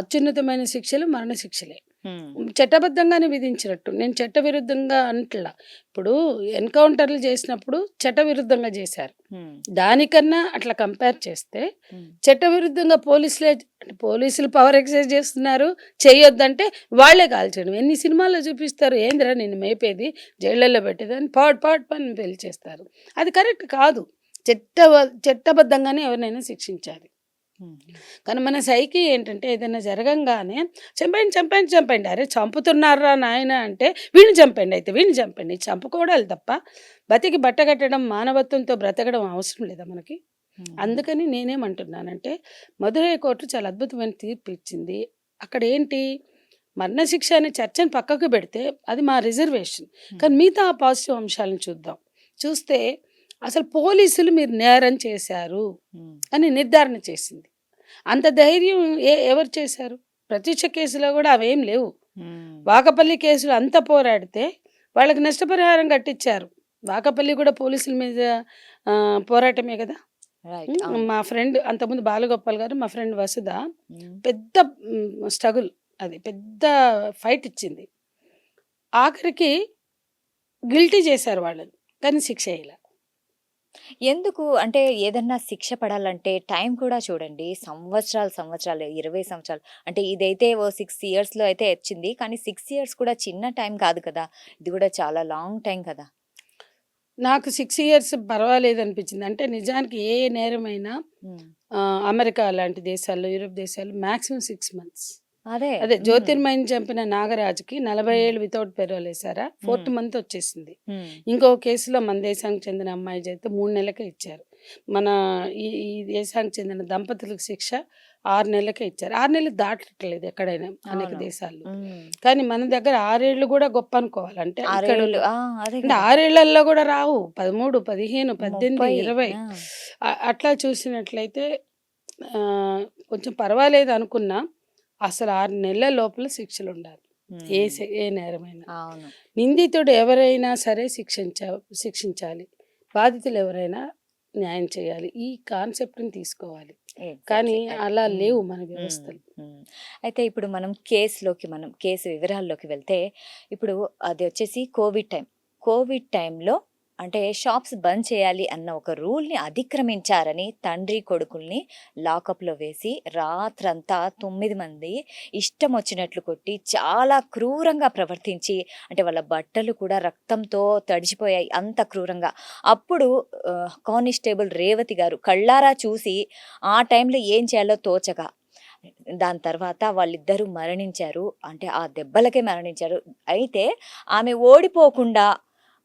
అత్యున్నతమైన శిక్షలు మరణశిక్షలే. చట్టబద్ధంగానే విధించినట్టు. నేను చట్టవిరుద్ధంగా అంటలా. ఇప్పుడు ఎన్కౌంటర్లు చేసినప్పుడు చట్టవిరుద్ధంగా చేశారు. దానికన్నా అట్లా కంపేర్ చేస్తే చట్టవిరుద్ధంగా పోలీసులు పవర్ ఎక్సైజ్ చేస్తున్నారు, చేయొద్దంటే వాళ్ళే కాల్చడం. ఎన్ని సినిమాల్లో చూపిస్తారు, ఏందిరా నిన్ను మేపేది, జైళ్ళల్లో పెట్టేది అని పాట్ పని పెళ్లి చేస్తారు. అది కరెక్ట్ కాదు. చట్టబద్ధంగానే ఎవరినైనా శిక్షించాలి. కానీ మన సైకి ఏంటంటే ఏదైనా జరగంగానే చంపండి, అరే చంపుతున్నారా నాయన అంటే వీడిని చంపండి, చంపుకోవడాలు తప్ప బతికి బట్ట కట్టడం, మానవత్వంతో బ్రతకడం అవసరం లేదా మనకి? అందుకని నేనేమంటున్నానంటే మధురై కోర్టు చాలా అద్భుతమైన తీర్పు ఇచ్చింది. అక్కడ ఏంటి, మరణశిక్ష అనే చర్చను పక్కకు పెడితే అది మా రిజర్వేషన్, కానీ మిగతా ఆ పాజిటివ్ అంశాలను చూస్తే అసలు పోలీసులు మీరు నేరం చేశారు అని నిర్ధారణ చేసింది. అంత ధైర్యం ఎవరు చేశారు? ప్రత్యక్ష కేసులో కూడా అవేం లేవు. వాకపల్లి కేసులు అంత పోరాడితే వాళ్ళకి నష్టపరిహారం కట్టించారు. వాకపల్లి కూడా పోలీసుల మీద పోరాటమే కదా. మా ఫ్రెండ్ అంతకుముందు బాలగోపాల్ గారు, మా ఫ్రెండ్ వసుధ పెద్ద స్ట్రగుల్, అది పెద్ద ఫైట్ ఇచ్చింది. ఆఖరికి గిల్టీ చేశారు వాళ్ళని, కానీ శిక్ష అయ్యేలా. ఎందుకు అంటే ఏదన్నా శిక్ష పడాలంటే టైం కూడా చూడండి. సంవత్సరాలు 20 సంవత్సరాలు అంటే ఇదైతే ఓ 6 ఇయర్స్‌లో అయితే వచ్చింది. కానీ 6 ఇయర్స్ కూడా చిన్న టైం కాదు కదా. ఇది కూడా చాలా లాంగ్ టైం కదా. నాకు 6 ఇయర్స్ పర్వాలేదనిపించింది. అంటే నిజానికి ఏ నేరమైనా అమెరికా లాంటి దేశాల్లో, యూరోప్ దేశాల్లో మాక్సిమం 6 మంత్స్. అదే జ్యోతిర్మయిని చంపిన నాగరాజుకి 40 ఏళ్ళు వితౌట్ పెరోల్ వేశారా, 4th మంత్ వచ్చేసింది. ఇంకో కేసులో మన దేశానికి చెందిన అమ్మాయి చేస్తే 3 నెలలకే ఇచ్చారు. మన ఈ దేశానికి చెందిన దంపతులకు శిక్ష 6 నెలలకే ఇచ్చారు. 6 నెలలు దాటట్లేదు ఎక్కడైనా అనేక దేశాల్లో. కానీ మన దగ్గర 6 ఏళ్ళు కూడా గొప్ప అనుకోవాలి. అంటే 6 ఏళ్లలో కూడా రావు, 13, 15, 18, 20 అట్లా చూసినట్లయితే కొంచెం పర్వాలేదు అనుకున్నా. అసలు 6 నెలల లోపల శిక్షలు ఉండాలి ఏ నేరమైనా. నిందితుడు ఎవరైనా సరే శిక్షించాలి, బాధితులు ఎవరైనా న్యాయం చేయాలి. ఈ కాన్సెప్ట్ని తీసుకోవాలి. కానీ అలా లేవు మన వ్యవస్థలు. అయితే ఇప్పుడు మనం కేసు వివరాల్లోకి వెళ్తే, ఇప్పుడు అది వచ్చేసి కోవిడ్ టైంలో అంటే షాప్స్ బంద్ చేయాలి అన్న ఒక రూల్ని అతిక్రమించారని తండ్రి కొడుకుల్ని లాకప్లో వేసి రాత్రంతా 9 మంది ఇష్టం వచ్చినట్లు కొట్టి చాలా క్రూరంగా ప్రవర్తించి, అంటే వాళ్ళ బట్టలు కూడా రక్తంతో తడిచిపోయాయి అంత క్రూరంగా. అప్పుడు కానిస్టేబుల్ రేవతి గారు కళ్ళారా చూసి ఆ టైంలో ఏం చేయాలో తోచగా దాని తర్వాత వాళ్ళిద్దరూ మరణించారు. అంటే ఆ దెబ్బలకే మరణించారు. అయితే ఆమె ఓడిపోకుండా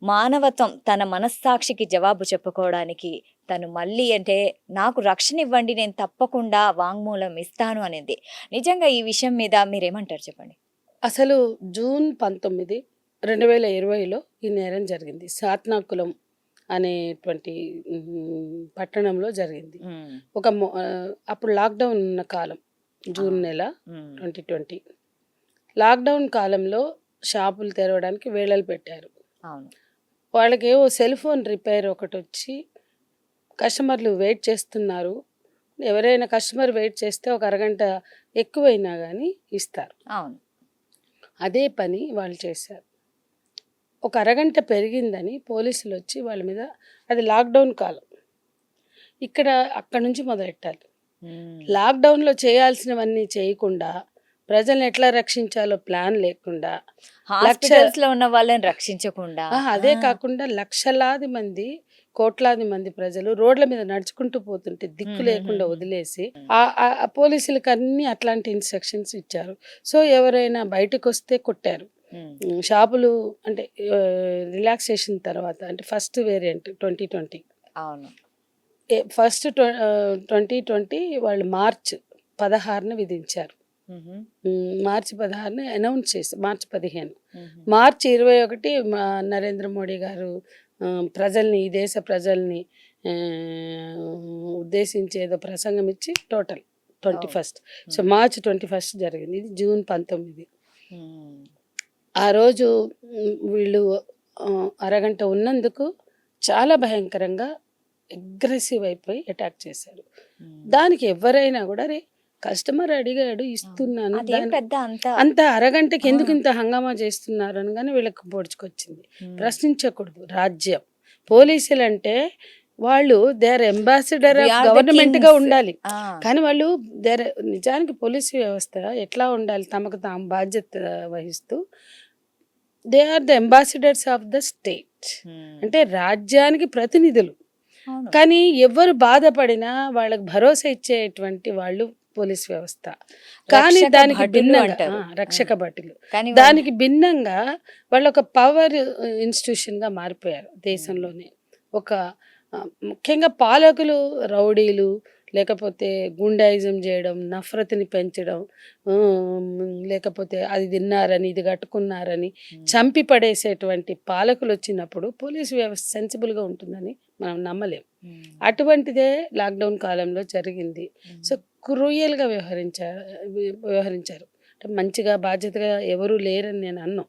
మానవత్వం, తన మనస్సాక్షికి జవాబు చెప్పుకోవడానికి తను మళ్ళీ అంటే నాకు రక్షణ ఇవ్వండి, నేను తప్పకుండా వాంగ్మూలం ఇస్తాను అనేది. నిజంగా ఈ విషయం మీద మీరేమంటారు చెప్పండి? అసలు జూన్ 19, 2020లో ఈ నేరం జరిగింది. సాత్నాకులం అనేటువంటి పట్టణంలో జరిగింది. అప్పుడు లాక్డౌన్ ఉన్న కాలం, జూన్ నెల 2020. లాక్డౌన్ కాలంలో షాపులు తెరవడానికి వేళలు పెట్టారు. వాళ్ళకి ఏవో సెల్ ఫోన్ రిపేర్ ఒకటి వచ్చి కస్టమర్లు వెయిట్ చేస్తున్నారు. ఎవరైనా కస్టమర్ వెయిట్ చేస్తే ఒక అరగంట ఎక్కువైనా కానీ ఇస్తారు. అదే పని వాళ్ళు చేశారు. ఒక అరగంట పెరిగిందని పోలీసులు వచ్చి వాళ్ళ మీద, అది లాక్డౌన్ కాలం, అక్కడ నుంచి మొదలెట్టాలి. లాక్డౌన్లో చేయాల్సినవన్నీ చేయకుండా, ప్రజల్ని ఎట్లా రక్షించాలో ప్లాన్ లేకుండా, హాస్పిటల్స్లో ఉన్న వాళ్ళని రక్షించకుండా, అదే కాకుండా లక్షలాది మంది, కోట్లాది మంది ప్రజలు రోడ్ల మీద నడుచుకుంటూ పోతుంటే దిక్కు లేకుండా వదిలేసి ఆ పోలీసులకు అన్ని అట్లాంటి ఇన్స్ట్రక్షన్స్ ఇచ్చారు. సో ఎవరైనా బయటకు వస్తే కొట్టారు. షాపులు అంటే రిలాక్సేషన్ తర్వాత, అంటే ఫస్ట్ వేరియంట్ 2020, ఫస్ట్ 2020 వాళ్ళు మార్చి 16న విధించారు. మార్చి 16న అనౌన్స్ చేసి, మార్చి 15, మార్చి 21 నరేంద్ర మోడీ గారు ఈ దేశ ప్రజల్ని ఉద్దేశించి ఏదో ప్రసంగం ఇచ్చి టోటల్ 21. సో మార్చి 21 జరిగింది. ఇది జూన్ 19. ఆ రోజు వీళ్ళు అరగంట ఉన్నందుకు చాలా భయంకరంగా అగ్రెసివ్ అయిపోయి అటాక్ చేశారు. దానికి ఎవరైనా కూడా కస్టమర్ అడిగాడు, ఇస్తున్నాను. అదేం పెద్ద అంత అంత అరగంటకి ఆ. ఎందుకు ఇంత హంగామా చేస్తున్నారు అనగానే వీళ్ళకి పొడుచుకొచ్చింది. ప్రశ్నించకూడదు రాజ్యం. పోలీసులంటే వాళ్ళు they are ambassador We of are the government గా kings. ఉండాలి. ఆ, కానీ వాళ్ళు నిజానికి పోలీసు వ్యవస్థ ఎట్లా ఉండాలి, తమకు తాము బాధ్యత వహిస్తూ they are the ambassadors of the state, అంటే రాజ్యానికి ప్రతినిధులు. అవును. కానీ ఎవరు బాధపడినా వాళ్ళకి భరోసా ఇచ్చేటువంటి వాళ్ళు పోలీస్ వ్యవస్థ. కానీ రక్షక దానికి భటులు భిన్నంగా అంటారు. రక్షక భటులు కానీ దానికి భిన్నంగా వాళ్ళు ఒక పవర్ ఇన్స్టిట్యూషన్ గా మారిపోయారు దేశంలోనే. ఒక ముఖ్యంగా పాలకులు రౌడీలు, లేకపోతే గుండాయిజం చేయడం, నఫరత్ని పెంచడం, లేకపోతే అది తిన్నారని ఇది కట్టుకున్నారని చంపి పడేసేటువంటి పాలకులు వచ్చినప్పుడు పోలీసు వ్యవస్థ సెన్సిబుల్గా ఉంటుందని మనం నమ్మలేం. అటువంటిదే లాక్డౌన్ కాలంలో జరిగింది. సో క్రూయల్గా వ్యవహరించారు. అంటే మంచిగా బాధ్యతగా ఎవరూ లేరని నేను అన్నాను.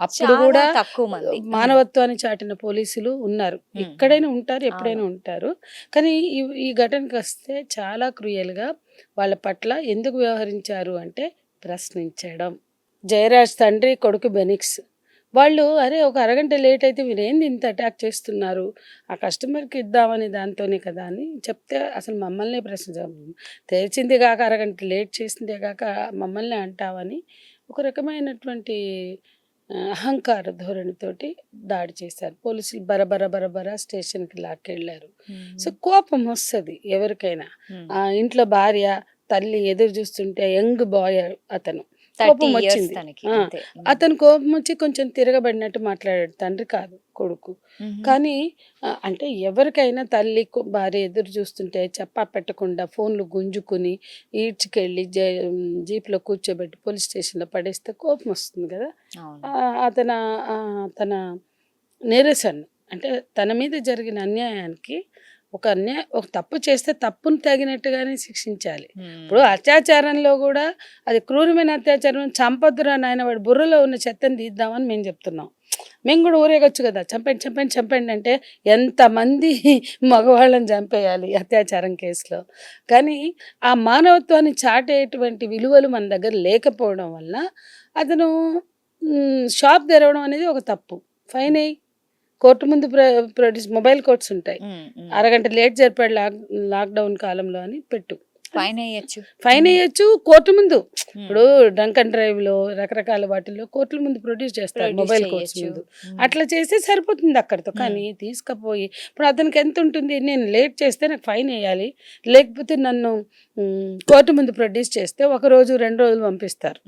అప్పుడు చాలా కూడా తక్కువ మంది. మానవత్వాన్ని చాటిన పోలీసులు ఉన్నారు, ఎక్కడైనా ఉంటారు, ఎప్పుడైనా ఉంటారు. కానీ ఈ ఘటనకు వస్తే చాలా క్రూయల్గా వాళ్ళ పట్ల ఎందుకు వ్యవహరించారు అంటే ప్రశ్నించడం. జయరాజ్ తండ్రి కొడుకు బెనిక్స్ వాళ్ళు అరే ఒక అరగంట లేట్ అయితే మీరు ఏంది ఇంత అటాక్ చేస్తున్నారు, ఆ కస్టమర్కి ఇద్దామని దాంతోనే కదా అని చెప్తే అసలు మమ్మల్నే ప్రశ్నించాం. తెరిచింది కాక అరగంట లేట్ చేసిందే కాక మమ్మల్ని అంటావని ఒక రకమైనటువంటి అహంకార ధోరణితోటి దాడి చేశారు. పోలీసులు బరబర స్టేషన్కి లాక్కెళ్ళారు. సో కోపం వస్తుంది ఎవరికైనా. ఆ ఇంట్లో భార్య తల్లి ఎదురు చూస్తుంటే యంగ్ బాయ్ అతను కోపం వచ్చింది. అతను కోపం వచ్చి కొంచెం తిరగబడినట్టు మాట్లాడాడు. తండ్రి కాదు, కొడుకు. కానీ అంటే ఎవరికైనా తల్లి భార్య ఎదురు చూస్తుంటే చెప్పా పెట్టకుండా ఫోన్లు గుంజుకుని ఈడ్చుకెళ్ళి జీప్లో కూర్చోబెట్టి పోలీస్ స్టేషన్లో పడేస్తే కోపం వస్తుంది కదా. తన నిరసన అంటే తన మీద జరిగిన అన్యాయానికి ఒక తప్పు చేస్తే తప్పును తగినట్టుగానే శిక్షించాలి. ఇప్పుడు అత్యాచారంలో కూడా అది క్రూరమైన అత్యాచారం, చంపొద్దురా నాయన వాడి బుర్రలో ఉన్న చెత్తని తీద్దామని మేము చెప్తున్నాం. మేము కూడా ఊరేగొచ్చు కదా, చంపండి అంటే ఎంతమంది మగవాళ్ళని చంపేయాలి అత్యాచారం కేసులో. కానీ ఆ మానవత్వాన్ని చాటేటువంటి విలువలు మన దగ్గర లేకపోవడం వల్ల అతను షాప్ తెరవడం అనేది ఒక తప్పు. ఫైన్ అయ్యి కోర్టు ముందు ప్రొడ్యూస్ మొబైల్ కోర్ట్స్ ఉంటాయి. అరగంట లేట్ జరిపాడు లాక్డౌన్ కాలంలో అని పెట్టు, ఫైన్ వేయచ్చు కోర్టు ముందు. ఇప్పుడు డ్రంక్ అండ్ డ్రైవ్ లో రకరకాల వాటిల్లో కోర్టుల ముందు ప్రొడ్యూస్ చేస్తారు, మొబైల్ కోర్ట్స్ ముందు. అట్లా చేస్తే సరిపోతుంది అక్కడితో. కానీ తీసుకుపోయి ఇప్పుడు అతనికి ఎంత ఉంటుంది, నేను లేట్ చేస్తే నాకు ఫైన్ వేయాలి, లేకపోతే నన్ను కోర్టు ముందు ప్రొడ్యూస్ చేస్తే 1 రోజు 2 రోజులు పంపిస్తారు.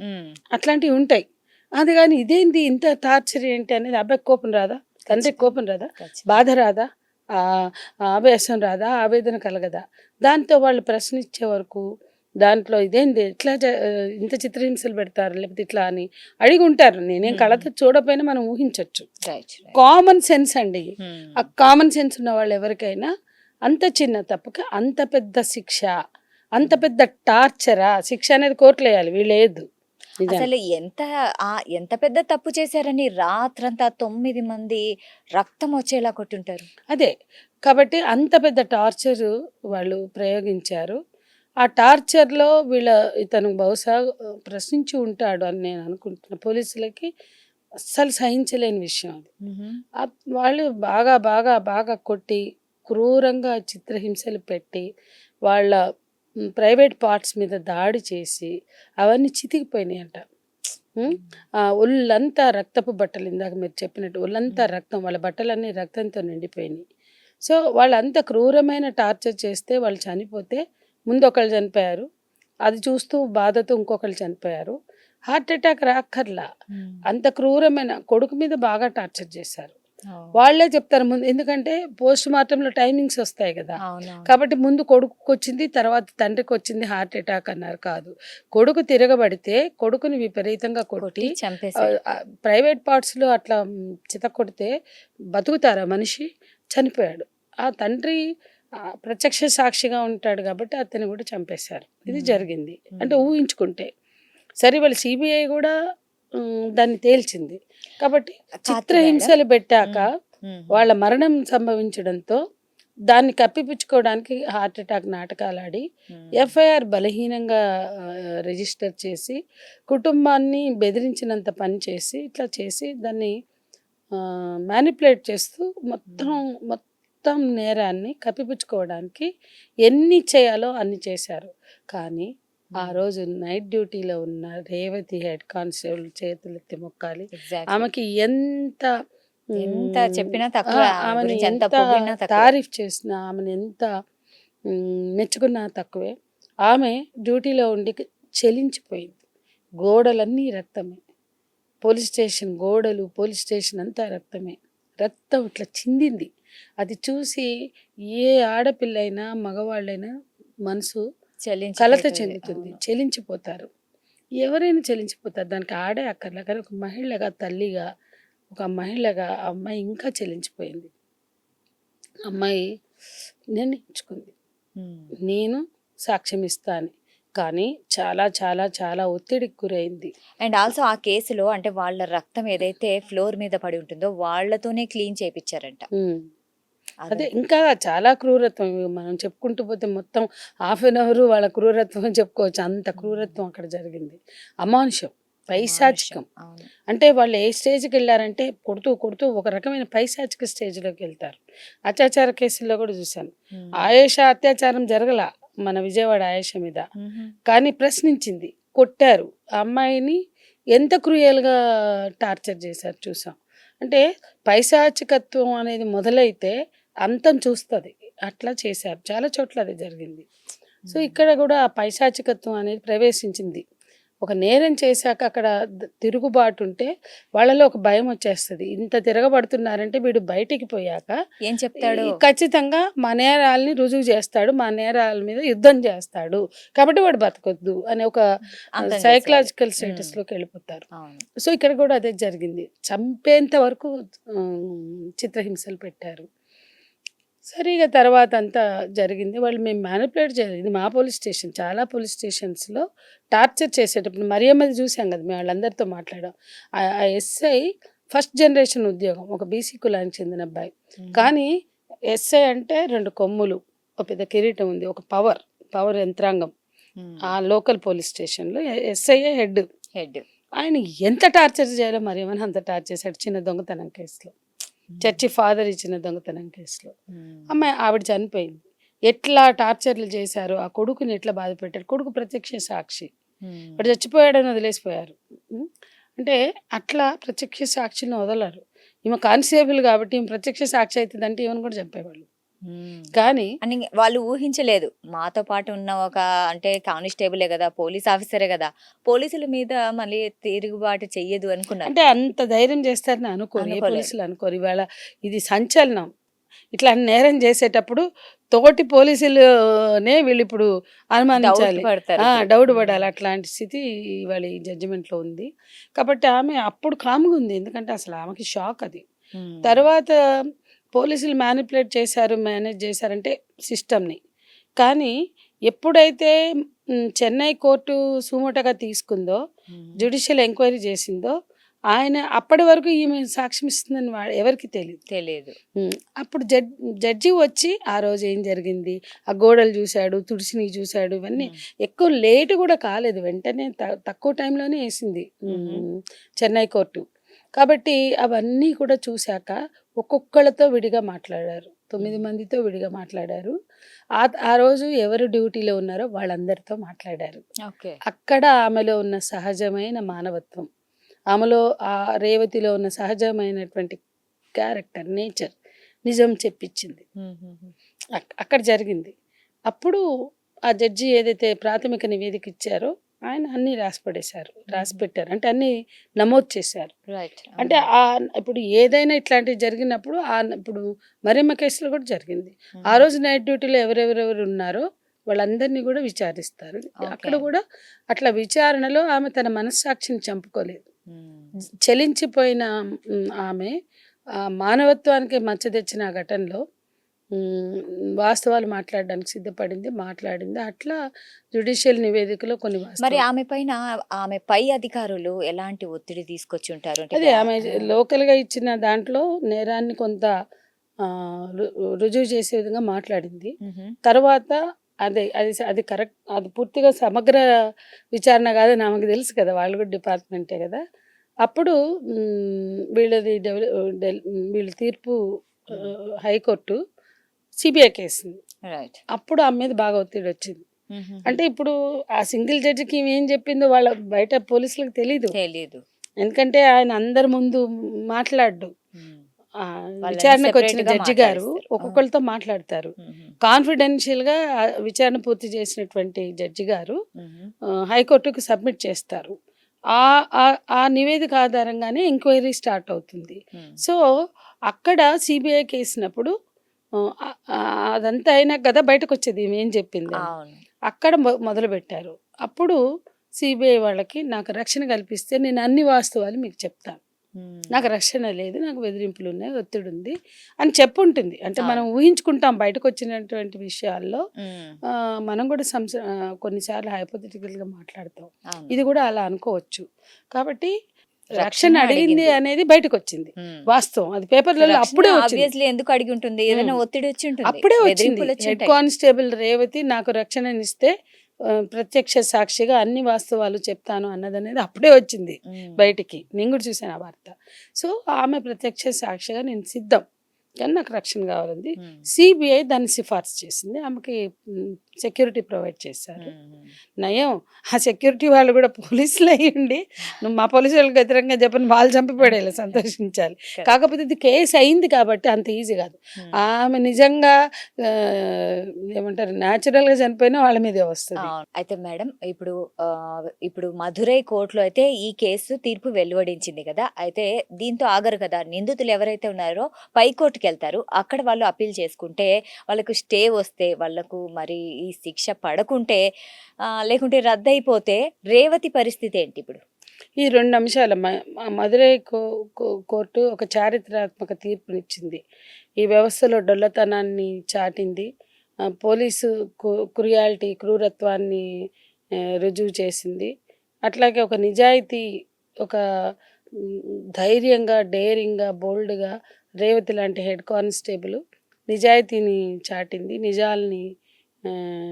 అట్లాంటివి ఉంటాయి. అది కానీ ఇదేంటి ఇంత టార్చర్ ఏంటి అనేది అబ్బాయి కోపం రాదా, తండ్రికి కోపం రాదా, బాధ రాదా, ఆవేశం రాదా, ఆవేదన కలగదా? దాంతో వాళ్ళు ప్రశ్నించే వరకు దాంట్లో ఇదేంటి ఇట్లా ఇంత చిత్రహింసలు పెడతారు లేకపోతే ఇట్లా అని అడిగి ఉంటారు. నేనేం కళ్ళతో చూడపోయినా మనం ఊహించవచ్చు. కామన్ సెన్స్ అండి. ఆ కామన్ సెన్స్ ఉన్న వాళ్ళు ఎవరికైనా అంత చిన్న తప్పుకి అంత పెద్ద శిక్ష, అంత పెద్ద టార్చరా, శిక్ష అనేది కోర్టులో వేయాలి, వీళ్ళు వేయద్దు. అసలు ఎంత పెద్ద తప్పు చేశారని రాత్రంతా 9 మంది రక్తం వచ్చేలా కొట్టుంటారు. అదే కాబట్టి అంత పెద్ద టార్చర్ వాళ్ళు ప్రయోగించారు. ఆ టార్చర్లో ఇతను బహుశా ప్రశ్నించి ఉంటాడు అని నేను అనుకుంటున్నా. పోలీసులకి అస్సలు సహించలేని విషయం అది. వాళ్ళు బాగా బాగా బాగా కొట్టి క్రూరంగా చిత్రహింసలు పెట్టి వాళ్ళ ప్రైవేట్ పార్ట్స్ మీద దాడి చేసి అవన్నీ చితికిపోయినాయంట. ఒళ్ళంతా రక్తపు బట్టలు, ఇందాక మీరు చెప్పినట్టు ఒళ్ళంతా రక్తం, వాళ్ళ బట్టలన్నీ రక్తంతో నిండిపోయినాయి. సో వాళ్ళంత క్రూరమైన టార్చర్ చేస్తే వాళ్ళు చనిపోతే ముందు ఒకళ్ళు చనిపోయారు, అది చూస్తూ బాధతో ఇంకొకళ్ళు చనిపోయారు. హార్ట్ అటాక్ రాక్కర్లా, అంత క్రూరమైన కొడుకు మీద బాగా టార్చర్ చేశారు. వాళ్ళే చెప్తారు ముందు, ఎందుకంటే పోస్ట్ మార్టంలో టైమింగ్స్ వస్తాయి కదా. కాబట్టి ముందు కొడుకు వచ్చింది, తర్వాత తండ్రికి వచ్చింది హార్ట్ అటాక్ అన్నారు. కాదు, కొడుకు తిరగబడితే కొడుకుని విపరీతంగా కొట్టి ప్రైవేట్ పార్ట్స్లో అట్లా చిత కొడితే బతుకుతారా మనిషి? చనిపోయాడు. ఆ తండ్రి ప్రత్యక్ష సాక్షిగా ఉంటాడు కాబట్టి అతన్ని కూడా చంపేశారు. ఇది జరిగింది. అంటే ఊహించుకుంటే సరే, వాళ్ళు సిబిఐ కూడా దాన్ని తేల్చింది. కాబట్టి చిత్రహింసలు పెట్టాక వాళ్ళ మరణం సంభవించడంతో దాన్ని కప్పిపుచ్చుకోవడానికి హార్ట్ అటాక్ నాటకాలు ఆడి ఎఫ్ఐఆర్ బలహీనంగా రిజిస్టర్ చేసి కుటుంబాన్ని బెదిరించినంత పని చేసి ఇట్లా చేసి దాన్ని మ్యానిపులేట్ చేస్తూ మొత్తం నేరాన్ని కప్పిపుచ్చుకోవడానికి ఎన్ని చేయాలో అన్ని చేశారు. కానీ ఆ రోజు నైట్ డ్యూటీలో ఉన్న రేవతి హెడ్ కానిస్టేబుల్ చేతులెత్తి మొక్కాలి. ఆమెకి ఎంత ఎంత చెప్పినా తక్కువ, ఆమెను ఎంత ఎంత పొగిడినా తక్కువ. తారీఫ్ చేసినా, ఆమెను ఎంత మెచ్చుకున్నా తక్కువే. ఆమె డ్యూటీలో ఉండి చెలించిపోయింది. గోడలన్నీ రక్తమే, పోలీస్ స్టేషన్ గోడలు, పోలీస్ స్టేషన్ అంతా రక్తమే. రక్తం ఇట్లా చిందింది. అది చూసి ఏ ఆడపిల్లైనా మగవాళ్ళైనా మనసు కలత చెందుతుంది, చెలించిపోతారు. ఎవరైనా చెలించిపోతారు, దానికి ఆడే అక్కర్లే. కానీ ఒక మహిళగా, తల్లిగా, ఒక మహిళగా ఆ అమ్మాయి ఇంకా చెలించిపోయింది. అమ్మాయి నిర్ణయించుకుంది, నేను సాక్ష్యం ఇస్తాను. కానీ చాలా చాలా చాలా ఒత్తిడికి గురైంది. అండ్ ఆల్సో ఆ కేసులో అంటే వాళ్ళ రక్తం ఏదైతే ఫ్లోర్ మీద పడి ఉంటుందో వాళ్ళతోనే క్లీన్ చేయించారంట. అదే ఇంకా చాలా క్రూరత్వం. మనం చెప్పుకుంటూ పోతే మొత్తం హాఫ్ అన్ అవర్ వాళ్ళ క్రూరత్వం చెప్పుకోవచ్చు. అంత క్రూరత్వం అక్కడ జరిగింది. అమానుషం, పైశాచికం. అంటే వాళ్ళు ఏ స్టేజ్కి వెళ్ళారంటే కొడుతూ కొడుతూ ఒక రకమైన పైశాచిక స్టేజ్లోకి వెళ్తారు. అత్యాచార కేసుల్లో కూడా చూశాను. ఆయేష అత్యాచారం జరగల మన విజయవాడ ఆయేష మీద, కానీ ప్రశ్నించింది, కొట్టారు. ఆ అమ్మాయిని ఎంత క్రూయల్గా టార్చర్ చేశారు చూసాం. అంటే పైశాచికత్వం అనేది మొదలైతే అంతం చూస్తుంది, అట్లా చేశారు. చాలా చోట్ల అది జరిగింది. సో ఇక్కడ కూడా ఆ పైశాచికత్వం అనేది ప్రవేశించింది. ఒక నేరం చేశాక అక్కడ తిరుగుబాటు ఉంటే వాళ్ళలో ఒక భయం వచ్చేస్తుంది. ఇంత తిరగబడుతున్నారంటే వీడు బయటికి పోయాక ఏం చెప్తాడు, ఖచ్చితంగా మా నేరాలని రుజువు చేస్తాడు, మా నేరాల మీద యుద్ధం చేస్తాడు, కాబట్టి వాడు బతకొద్దు అనే ఒక సైకలాజికల్ స్టేటస్లోకి వెళ్ళిపోతారు. సో ఇక్కడ కూడా అదే జరిగింది. చంపేంత వరకు చిత్రహింసలు పెట్టారు. సరిగా తర్వాత అంతా జరిగింది. వాళ్ళు మేము మ్యానిపులేట్ చేయలేదు. ఇది మా పోలీస్ స్టేషన్. చాలా పోలీస్ స్టేషన్స్లో టార్చర్ చేసేటప్పుడు మరియమ్మది చూసాం కదా, మేము వాళ్ళందరితో మాట్లాడాం. ఆ ఎస్ఐ ఫస్ట్ జనరేషన్ ఉద్యోగం, ఒక బీసీ కులానికి చెందిన అబ్బాయి. కానీ ఎస్ఐ అంటే 2 కొమ్ములు, ఒక పెద్ద కిరీటం ఉంది, ఒక పవర్ యంత్రాంగం. ఆ లోకల్ పోలీస్ స్టేషన్లో ఎస్ఐ హెడ్. ఆయన ఎంత టార్చర్ చేయాలో మరియమ్మని అంత టార్చర్ చేశాడు. చిన్న దొంగతనం కేసులో, చర్చి ఫాదర్ ఇచ్చిన దొంగతనం కేసులో అమ్మాయి ఆవిడ చనిపోయింది. ఎట్లా టార్చర్లు చేశారు, ఆ కొడుకుని ఎట్లా బాధ పెట్టారు. కొడుకు ప్రత్యక్ష సాక్షి, వాడు చచ్చిపోయాడని వదిలేసిపోయారు. అంటే అట్లా ప్రత్యక్ష సాక్షిని వదలరు. ఈమె కానిస్టేబుల్ కాబట్టి ఈమె ప్రత్యక్ష సాక్షి అవుతుందంటే ఈమెను కూడా చంపేవాళ్ళు. కానీ అని వాళ్ళు ఊహించలేదు. మాతో పాటు ఉన్న ఒక అంటే కానిస్టేబులే కదా, పోలీస్ ఆఫీసరే కదా, పోలీసుల మీద మళ్ళీ తిరుగుబాటు చెయ్యదు అనుకున్నారు. అంటే అంత ధైర్యం చేస్తారని అనుకోరు, ఏ పోలీసులు అనుకోరు. ఇవాళ ఇది సంచలనం. ఇట్లా నేరం చేసేటప్పుడు తోటి పోలీసులనే వీళ్ళు ఇప్పుడు అనుమానించాలి, డౌట్ పడాలి. అట్లాంటి స్థితి ఇవాళ ఈ జడ్జిమెంట్లో ఉంది. కాబట్టి ఆమె అప్పుడు కామ్గా ఉంది, ఎందుకంటే అసలు ఆమెకి షాక్ అది. తర్వాత పోలీసులు మ్యానిపులేట్ చేశారు, మేనేజ్ చేశారంటే సిస్టమ్ని. కానీ ఎప్పుడైతే చెన్నై కోర్టు సుమోటోగా తీసుకుందో, జ్యుడిషియల్ ఎంక్వైరీ చేసిందో, ఆయన అప్పటి వరకు ఈమె సాక్ష్యం ఇస్తుందని ఎవరికి తెలియదు. అప్పుడు జడ్జి వచ్చి ఆ రోజు ఏం జరిగింది, ఆ గోడలు చూశాడు, తుడిసిని చూశాడు, ఇవన్నీ ఎక్కువ లేటు కూడా కాలేదు, వెంటనే తక్కువ టైంలోనే వేసింది చెన్నై కోర్టు. కాబట్టి అవన్నీ కూడా చూశాక ఒక్కొక్కళ్ళతో విడిగా మాట్లాడారు, 9 మందితో విడిగా మాట్లాడారు. ఆ రోజు ఎవరు డ్యూటీలో ఉన్నారో వాళ్ళందరితో మాట్లాడారు. అక్కడ ఆమెలో ఉన్న సహజమైన మానవత్వం, ఆమెలో ఆ రేవతిలో ఉన్న సహజమైనటువంటి క్యారెక్టర్, నేచర్ నిజం చెప్పించింది. అక్కడ జరిగింది. అప్పుడు ఆ జడ్జి ఏదైతే ప్రాథమిక నివేదిక ఇచ్చారో ఆయన అన్నీ రాసి పెట్టారు, అంటే అన్నీ నమోదు చేశారు. అంటే ఇప్పుడు ఏదైనా ఇట్లాంటివి జరిగినప్పుడు ఇప్పుడు మరియమ్మ కేసులో కూడా జరిగింది. ఆ రోజు నైట్ డ్యూటీలో ఎవరెవరెవరు ఉన్నారో వాళ్ళందరినీ కూడా విచారిస్తారు. అక్కడ కూడా అట్లా విచారణలో ఆమె తన మనస్సాక్షిని చంపుకోలేదు. చలించిపోయిన ఆమె మానవత్వానికి మచ్చ తెచ్చిన ఆ ఘటనలో వాస్తవాలు మాట్లాడడానికి సిద్ధపడింది, మాట్లాడింది. అట్లా జ్యుడిషియల్ నివేదికలో కొన్ని మరి ఆమె పైన ఆమె పై అధికారులు ఎలాంటి ఒత్తిడి తీసుకొచ్చి ఉంటారు? అదే ఆమె లోకల్గా ఇచ్చిన దాంట్లో నేరాన్ని కొంత ఆ, రుజువు చేసే విధంగా మాట్లాడింది. తర్వాత అది కరెక్ట్, అది పూర్తిగా సమగ్ర విచారణ కాదు, నాకు తెలుసు కదా, వాళ్ళు కూడా డిపార్ట్మెంటే కదా. అప్పుడు వీళ్ళది వీళ్ళ తీర్పు ఆ, హైకోర్టు సిబిఐ కేసు. రైట్. అప్పుడు ఆమె మీద బాగా ఒత్తిడి వచ్చింది. అంటే ఇప్పుడు ఆ సింగిల్ జడ్జికి ఏం చెప్పిందో వాళ్ళ బయట పోలీసులకు తెలీదు. తెలీదు. ఎందుకంటే ఆయన అందరి ముందు మాట్లాడు. వాళ్ళని విచారణకు వచ్చిన separate గా జడ్జి గారు మాట్లాడిస్తారు. ఒక్కొక్కరితో మాట్లాడతారు. కాన్ఫిడెన్షియల్ గా విచారణ పూర్తి చేసినటువంటి జడ్జి గారు హైకోర్టుకు సబ్మిట్ చేస్తారు. ఆ ఆ నివేదిక ఆధారంగానే ఎంక్వైరీ స్టార్ట్ అవుతుంది. సో అక్కడ సిబిఐ కేసినప్పుడు అదంతా అయినా కదా బయటకు వచ్చేది ఈమె ఏం చెప్పింది అని. అవును. అక్కడ మొదలు పెట్టారు. అప్పుడు సిబిఐ వాళ్ళకి నాకు రక్షణ కల్పిస్తే నేను అన్ని వాస్తవాలు మీకు చెప్తాను, నాకు రక్షణ లేదు, నాకు బెదిరింపులు ఉన్నాయి, ఒత్తిడి ఉంది అని చెప్పుంటుంది. అంటే మనం ఊహించుకుంటాం బయటకు వచ్చినటువంటి విషయాల్లో. మనం కూడా కొన్నిసార్లు హైపోథెటికల్గా మాట్లాడతాం. ఇది కూడా అలా అనుకోవచ్చు. కాబట్టి రక్షణ అడిగింది అనేది బయటకు వచ్చింది వాస్తవం. అది పేపర్లలో అప్పుడే ఆబ్వియస్లీ ఎందుకు అడిగి ఉంటుంది, ఏదైనా ఒత్తిడి వచ్చి ఉంటుంది, అప్పుడే వచ్చింది. హెడ్ కానిస్టేబుల్ రేవతి నాకు రక్షణనిస్తే ప్రత్యక్ష సాక్షిగా అన్ని వాస్తవాలు చెప్తాను అన్నదనేది అప్పుడే వచ్చింది బయటికి. నేను కూడా చూసాను ఆ వార్త. సో ఆమె ప్రత్యక్ష సాక్షిగా నేను సిద్ధం, కానీ నాకు రక్షణ కావాలంది. సిబిఐ దాన్ని సిఫార్సు చేసింది, ఆమెకి సెక్యూరిటీ ప్రొవైడ్ చేశారు. నయం ఆ సెక్యూరిటీ వాళ్ళు కూడా పోలీసులు అయ్యండి, నువ్వు మా పోలీసు వాళ్ళకి వ్యతిరేకంగా చెప్పని వాళ్ళు చంపిపడేలా సంతోషించాలి. కాకపోతే ఇది కేసు అయింది కాబట్టి అంత ఈజీ కాదు. ఆమె నిజంగా ఏమంటారు న్యాచురల్గా చనిపోయినా వాళ్ళ మీదే వస్తుంది. అయితే మేడం ఇప్పుడు మధురై కోర్టులో అయితే ఈ కేసు తీర్పు వెలువడించింది కదా. అయితే దీంతో ఆగరు కదా, నిందితులు ఎవరైతే ఉన్నారో పై కోర్టుకి వెళ్తారు. అక్కడ వాళ్ళు అప్పీల్ చేసుకుంటే వాళ్ళకు స్టే వస్తే, వాళ్ళకు మరి ఈ శిక్ష పడకుంటే లేకుంటే రద్దయిపోతే రేవతి పరిస్థితి ఏంటి ఇప్పుడు? ఈ 2 అంశాలు మదురై కోర్టు ఒక చారిత్రాత్మక తీర్పునిచ్చింది. ఈ వ్యవస్థలో డొల్లతనాన్ని చాటింది, పోలీసు క్రూరత్వాన్ని రుజువు చేసింది. అట్లాగే ఒక నిజాయితీ, ఒక ధైర్యంగా, డేరింగ్గా, బోల్డ్గా రేవతి లాంటి హెడ్ కానిస్టేబుల్ నిజాయితీని చాటింది, నిజాల్ని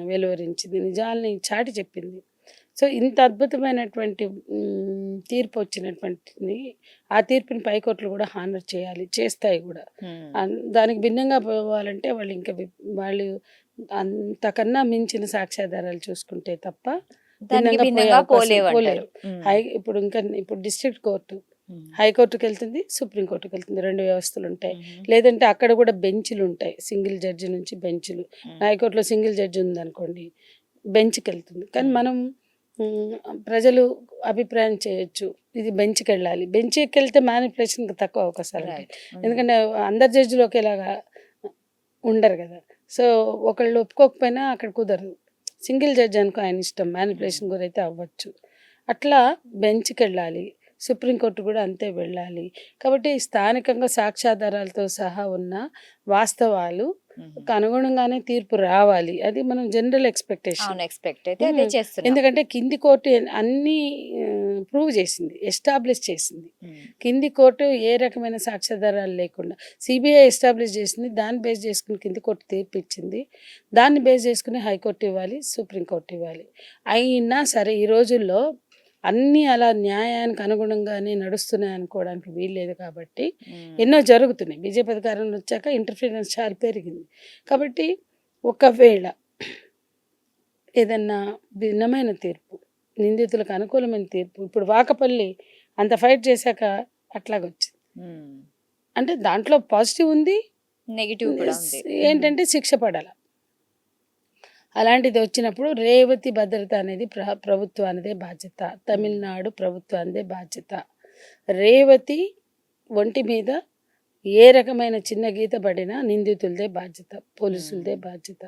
వెలువరించింది, నిజాల్ని చాటి చెప్పింది. సో ఇంత అద్భుతమైనటువంటి తీర్పు వచ్చినటువంటి ఆ తీర్పుని పైకోర్టులు కూడా హానర్ చేయాలి, చేస్తాయి కూడా. దానికి భిన్నంగా పోవాలంటే వాళ్ళు అంతకన్నా మించిన సాక్ష్యాధారాలు చూసుకుంటే తప్ప పోలేరు. ఇప్పుడు డిస్ట్రిక్ట్ కోర్టు హైకోర్టుకి వెళ్తుంది, సుప్రీంకోర్టుకి వెళ్తుంది, 2 వ్యవస్థలు ఉంటాయి. లేదంటే అక్కడ కూడా బెంచ్లు ఉంటాయి, సింగిల్ జడ్జి నుంచి బెంచ్లు. హైకోర్టులో సింగిల్ జడ్జి ఉందనుకోండి, బెంచ్కి వెళ్తుంది. కానీ మనం ప్రజలు అభిప్రాయం చేయొచ్చు, ఇది బెంచ్కి వెళ్ళాలి. బెంచ్కి వెళ్తే మ్యానిపులేషన్కి తక్కువ అవకాశాలు ఉంటాయి. ఎందుకంటే అందరు జడ్జిలు ఒకేలాగా ఉండరు కదా. సో ఒకళ్ళు ఒప్పుకోకపోయినా అక్కడ కుదరదు. సింగిల్ జడ్జి అనుకో ఆయన ఇష్టం, మ్యానిపులేషన్ గురైతే అవ్వచ్చు. అట్లా బెంచ్కి వెళ్ళాలి, సుప్రీంకోర్టు కూడా అంతే వెళ్ళాలి. కాబట్టి స్థానికంగా సాక్ష్యాధారాలతో సహా ఉన్న వాస్తవాలు అనుగుణంగానే తీర్పు రావాలి. అది మనం జనరల్ ఎక్స్పెక్టేషన్. ఎందుకంటే కింది కోర్టు అన్ని ప్రూవ్ చేసింది, ఎస్టాబ్లిష్ చేసింది. కింది కోర్టు ఏ రకమైన సాక్ష్యాధారాలు లేకుండా సిబిఐ ఎస్టాబ్లిష్ చేసింది, దాన్ని బేస్ చేసుకుని కింది కోర్టు తీర్పు ఇచ్చింది. దాన్ని బేస్ చేసుకుని హైకోర్టు ఇవ్వాలి, సుప్రీంకోర్టు ఇవ్వాలి. అయినా సరే ఈ రోజుల్లో అన్నీ అలా న్యాయానికి అనుగుణంగానే నడుస్తున్నాయి అనుకోవడానికి వీల్లేదు. కాబట్టి ఎన్నో జరుగుతున్నాయి. బీజేపీ అధికారంలో వచ్చాక ఇంటర్ఫీరెన్స్ చాలా పెరిగింది. కాబట్టి ఒకవేళ ఏదన్నా భిన్నమైన తీర్పు, నిందితులకు అనుకూలమైన తీర్పు, ఇప్పుడు వాకపల్లి అంత ఫైట్ చేశాక అట్లాగొచ్చింది. అంటే దాంట్లో పాజిటివ్ ఉంది, నెగిటివ్ కూడా ఉంది. ఏంటంటే శిక్ష పడాల. అలాంటిది వచ్చినప్పుడు రేవతి భద్రత అనేది ప్రభుత్వానిదే బాధ్యత, తమిళనాడు ప్రభుత్వానిదే బాధ్యత. రేవతి ఒంటి మీద ఏ రకమైన చిన్న గీత పడినా నిందితులదే బాధ్యత, పోలీసులదే బాధ్యత.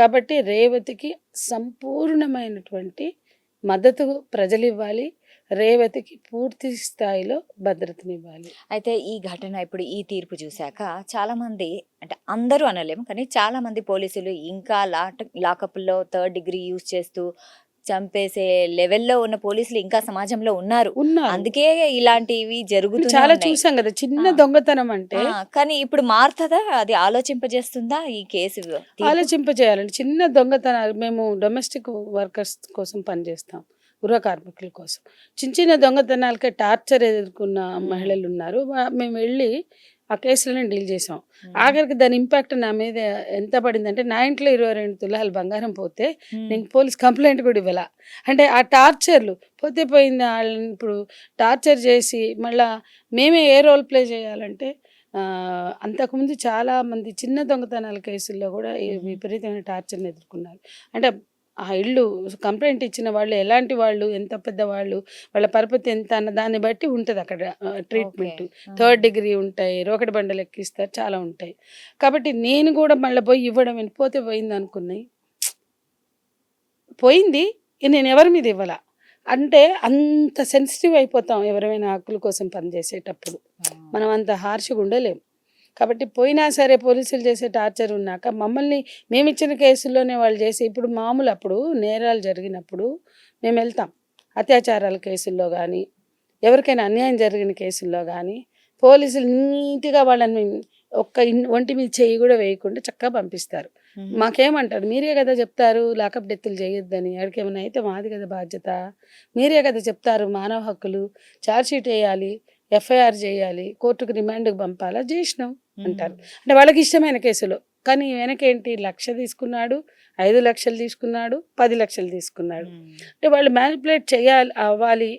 కాబట్టి రేవతికి సంపూర్ణమైనటువంటి మద్దతు ప్రజలు ఇవ్వాలి, రేవతికి పూర్తి స్థాయిలో భద్రతనివ్వాలి. అయితే ఈ ఘటన ఇప్పుడు ఈ తీర్పు చూశాక చాలా మంది, అంటే అందరూ అనలేము కానీ చాలా మంది పోలీసులు ఇంకా లాకప్లో 3rd డిగ్రీ యూజ్ చేస్తూ చంపేసే లెవెల్లో ఉన్న పోలీసులు ఇంకా సమాజంలో ఉన్నారు. ఉన్నారు. అందుకే ఇలాంటివి జరుగుతూనే చాలా ఉన్నాయి. చూసాం కదా, చిన్న ఆ. దొంగతనం అంటే కానీ ఇప్పుడు మారుతుందా, అది ఆలోచింపజేస్తుందా ఈ కేసు తీర్పు? ఆలోచింపజేయాలండి. చిన్న దొంగతనాలు, మేము డొమెస్టిక్ వర్కర్స్ కోసం పనిచేస్తాం, గృహ కార్మికుల కోసం. చిన్న చిన్న దొంగతనాలకే టార్చర్ ఎదుర్కొన్న మహిళలు ఉన్నారు. మేము వెళ్ళి ఆ కేసులను డీల్ చేసాం. ఆఖరికి దాని ఇంపాక్ట్ నా మీద ఎంత పడిందంటే, నా ఇంట్లో 22 తులాలు బంగారం పోతే నేను పోలీస్ కంప్లైంట్ కూడా ఇవ్వాల. అంటే ఆ టార్చర్లు పోతే పోయింది, వాళ్ళని ఇప్పుడు టార్చర్ చేసి మళ్ళా మేమే ఏ రోల్ ప్లే చేయాలంటే, అంతకుముందు చాలా మంది చిన్న దొంగతనాల కేసుల్లో కూడా ఈ విపరీతమైన టార్చర్ని ఎదుర్కొన్నారు. అంటే ఆ ఇల్లు కంప్లైంట్ ఇచ్చిన వాళ్ళు ఎలాంటి వాళ్ళు, ఎంత పెద్ద వాళ్ళు, వాళ్ళ పరపతి ఎంత అన్న దాన్ని బట్టి ఉంటుంది అక్కడ ట్రీట్మెంట్. 3rd డిగ్రీ ఉంటాయి, రోకటి బండలు ఎక్కిస్తారు, చాలా ఉంటాయి. కాబట్టి నేను కూడా మళ్ళీ పోయి ఇవ్వడం, పోతే పోయింది అనుకున్నాయి, పోయింది, నేను ఎవరి మీద ఇవ్వాల. అంటే అంత సెన్సిటివ్ అయిపోతాం ఎవరైనా హక్కుల కోసం పనిచేసేటప్పుడు. మనం అంత హార్ష్గా ఉండలేం. కాబట్టి పోయినా సరే పోలీసులు చేసే టార్చర్ ఉన్నాక మమ్మల్ని, మేము ఇచ్చిన కేసుల్లోనే వాళ్ళు చేసి, ఇప్పుడు మామూలు అప్పుడు నేరాలు జరిగినప్పుడు మేము వెళ్తాం. అత్యాచారాల కేసుల్లో కానీ, ఎవరికైనా అన్యాయం జరిగిన కేసుల్లో కానీ పోలీసులు నీట్గా వాళ్ళని ఒంటి మీద చేయి కూడా వేయకుండా చక్కగా పంపిస్తారు. మాకేమంటారు, మీరే కదా చెప్తారు లాకప్ డెత్తులు చేయొద్దని, ఎక్కడికేమైనా అయితే మాది కదా బాధ్యత, మీరే కదా చెప్తారు మానవ హక్కులు, ఛార్జ్షీట్ వేయాలి, ఎఫ్ఐఆర్ చేయాలి, కోర్టుకు రిమాండ్కి పంపాలా, చేసినాం అంటారు. అంటే వాళ్ళకి ఇష్టమైన కేసులో. కానీ వెనకేంటి, 1,00,000 తీసుకున్నాడు, 5 లక్షలు తీసుకున్నాడు, 10 లక్షలు తీసుకున్నాడు. అంటే వాళ్ళు మ్యానిపులేట్ చేయాలి, అవ్వాలి,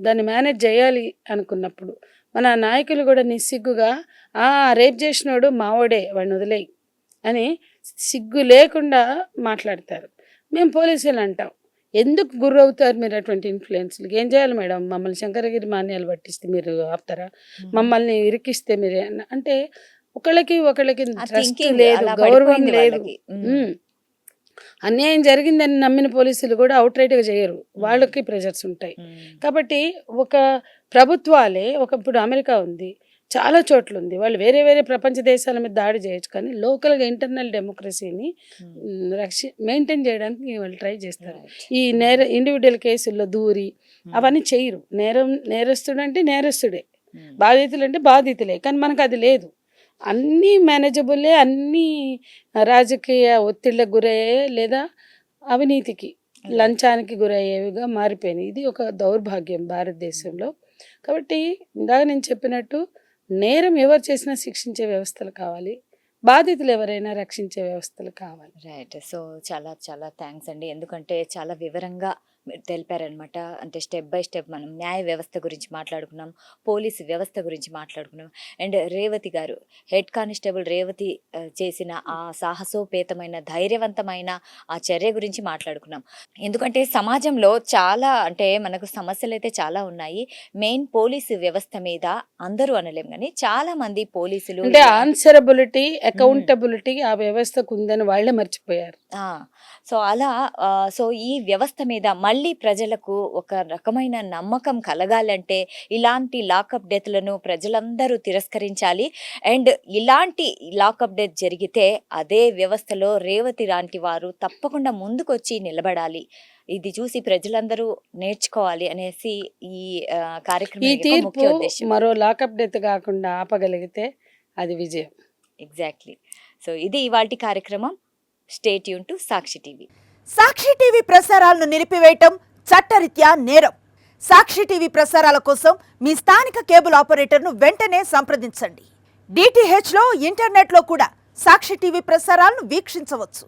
దాన్ని మేనేజ్ చేయాలి అనుకున్నప్పుడు మన నాయకులు కూడా నిస్సిగ్గుగా రేప్ చేసినోడు మావోడే, వాడిని వదిలేయి అని సిగ్గు లేకుండా మాట్లాడతారు. మేము పోలీసులు అంటాం, ఎందుకు గురవుతారు మీరు అటువంటి ఇన్ఫ్లుయెన్స్కి? ఏం చేయాలి మేడం, మమ్మల్ని శంకరగిరి మాన్యాలు పట్టిస్తే మీరు ఆపుతారా, మమ్మల్ని ఇరికిస్తే మీరు అంటే ఒకళ్ళకి ట్రస్ట్ లేదు, గౌరవం లేదు. అన్యాయం జరిగిందని నమ్మిన పోలీసులు కూడా అవుట్ రైట్గా చేయరు, వాళ్ళకి ప్రెజర్స్ ఉంటాయి. కాబట్టి ఒక ప్రభుత్వాలే, ఇప్పుడు అమెరికా ఉంది, చాలా చోట్ల ఉంది, వాళ్ళు వేరే వేరే ప్రపంచ దేశాల మీద దాడి చేయొచ్చు, కానీ లోకల్గా ఇంటర్నల్ డెమోక్రసీని మెయింటైన్ చేయడానికి వాళ్ళు ట్రై చేస్తారు. ఈ ఇండివిజువల్ కేసుల్లో దూరి అవన్నీ చేయరు. నేరస్తుడు అంటే నేరస్తుడే, బాధితులు అంటే బాధితులే, కానీ మనకు అది లేదు. అన్నీ మేనేజబుల్లే, అన్నీ రాజకీయ ఒత్తిళ్ళకు గురయ్యే లేదా అవినీతికి, లంచానికి గురయ్యేవిగా మారిపోయినాయి. ఇది ఒక దౌర్భాగ్యం భారతదేశంలో. కాబట్టి ఇందాక నేను చెప్పినట్టు, నేరం ఎవరు చేసినా శిక్షించే వ్యవస్థలు కావాలి, బాధితులు ఎవరైనా రక్షించే వ్యవస్థలు కావాలి. రైట్. సో చాలా చాలా థ్యాంక్స్ అండి, ఎందుకంటే చాలా వివరంగా మీరు తెలిపారనమాట. అంటే స్టెప్ బై స్టెప్ మనం న్యాయ వ్యవస్థ గురించి మాట్లాడుకున్నాం, పోలీసు వ్యవస్థ గురించి మాట్లాడుకున్నాం, అండ్ రేవతి గారు, హెడ్ కానిస్టేబుల్ రేవతి చేసిన ఆ సాహసోపేతమైన ధైర్యవంతమైన ఆ చర్య గురించి మాట్లాడుకున్నాం. ఎందుకంటే సమాజంలో చాలా, అంటే మనకు సమస్యలు అయితే చాలా ఉన్నాయి. మెయిన్ పోలీసు వ్యవస్థ మీద అందరూ అనలేం, కానీ చాలా మంది పోలీసులు అంటే ఆన్సరబిలిటీ, అకౌంటబిలిటీ ఆ వ్యవస్థకు ఉందని వాళ్ళే మర్చిపోయారు. సో అలా సో ఈ వ్యవస్థ మీద మళ్ళీ ప్రజలకు ఒక రకమైన నమ్మకం కలగాలంటే ఇలాంటి లాకప్ డెత్లను ప్రజలందరూ తిరస్కరించాలి. అండ్ ఇలాంటి లాకప్ డెత్ జరిగితే అదే వ్యవస్థలో రేవతి లాంటి వారు తప్పకుండా ముందుకొచ్చి నిలబడాలి. ఇది చూసి ప్రజలందరూ నేర్చుకోవాలి అనేసి ఈ కార్యక్రమం ఈ తీర్పు మరో లాకప్ డెత్ కాకుండా ఆపగలిగితే అది విజయం. ఎగ్జాక్ట్లీ. సో ఇది ఇవాల్టి కార్యక్రమం. Stay tune to Sakshi TV. Sakshi TV ప్రసారాలను నిలిపివేయటం చట్టరీత్యా నేరం. సాక్షి టీవీ ప్రసారాల కోసం మీ స్థానిక కేబుల్ ఆపరేటర్ను వెంటనే సంప్రదించండి. DTHలో, ఇంటర్నెట్లో కూడా సాక్షి టీవీ ప్రసారాలను వీక్షించవచ్చు.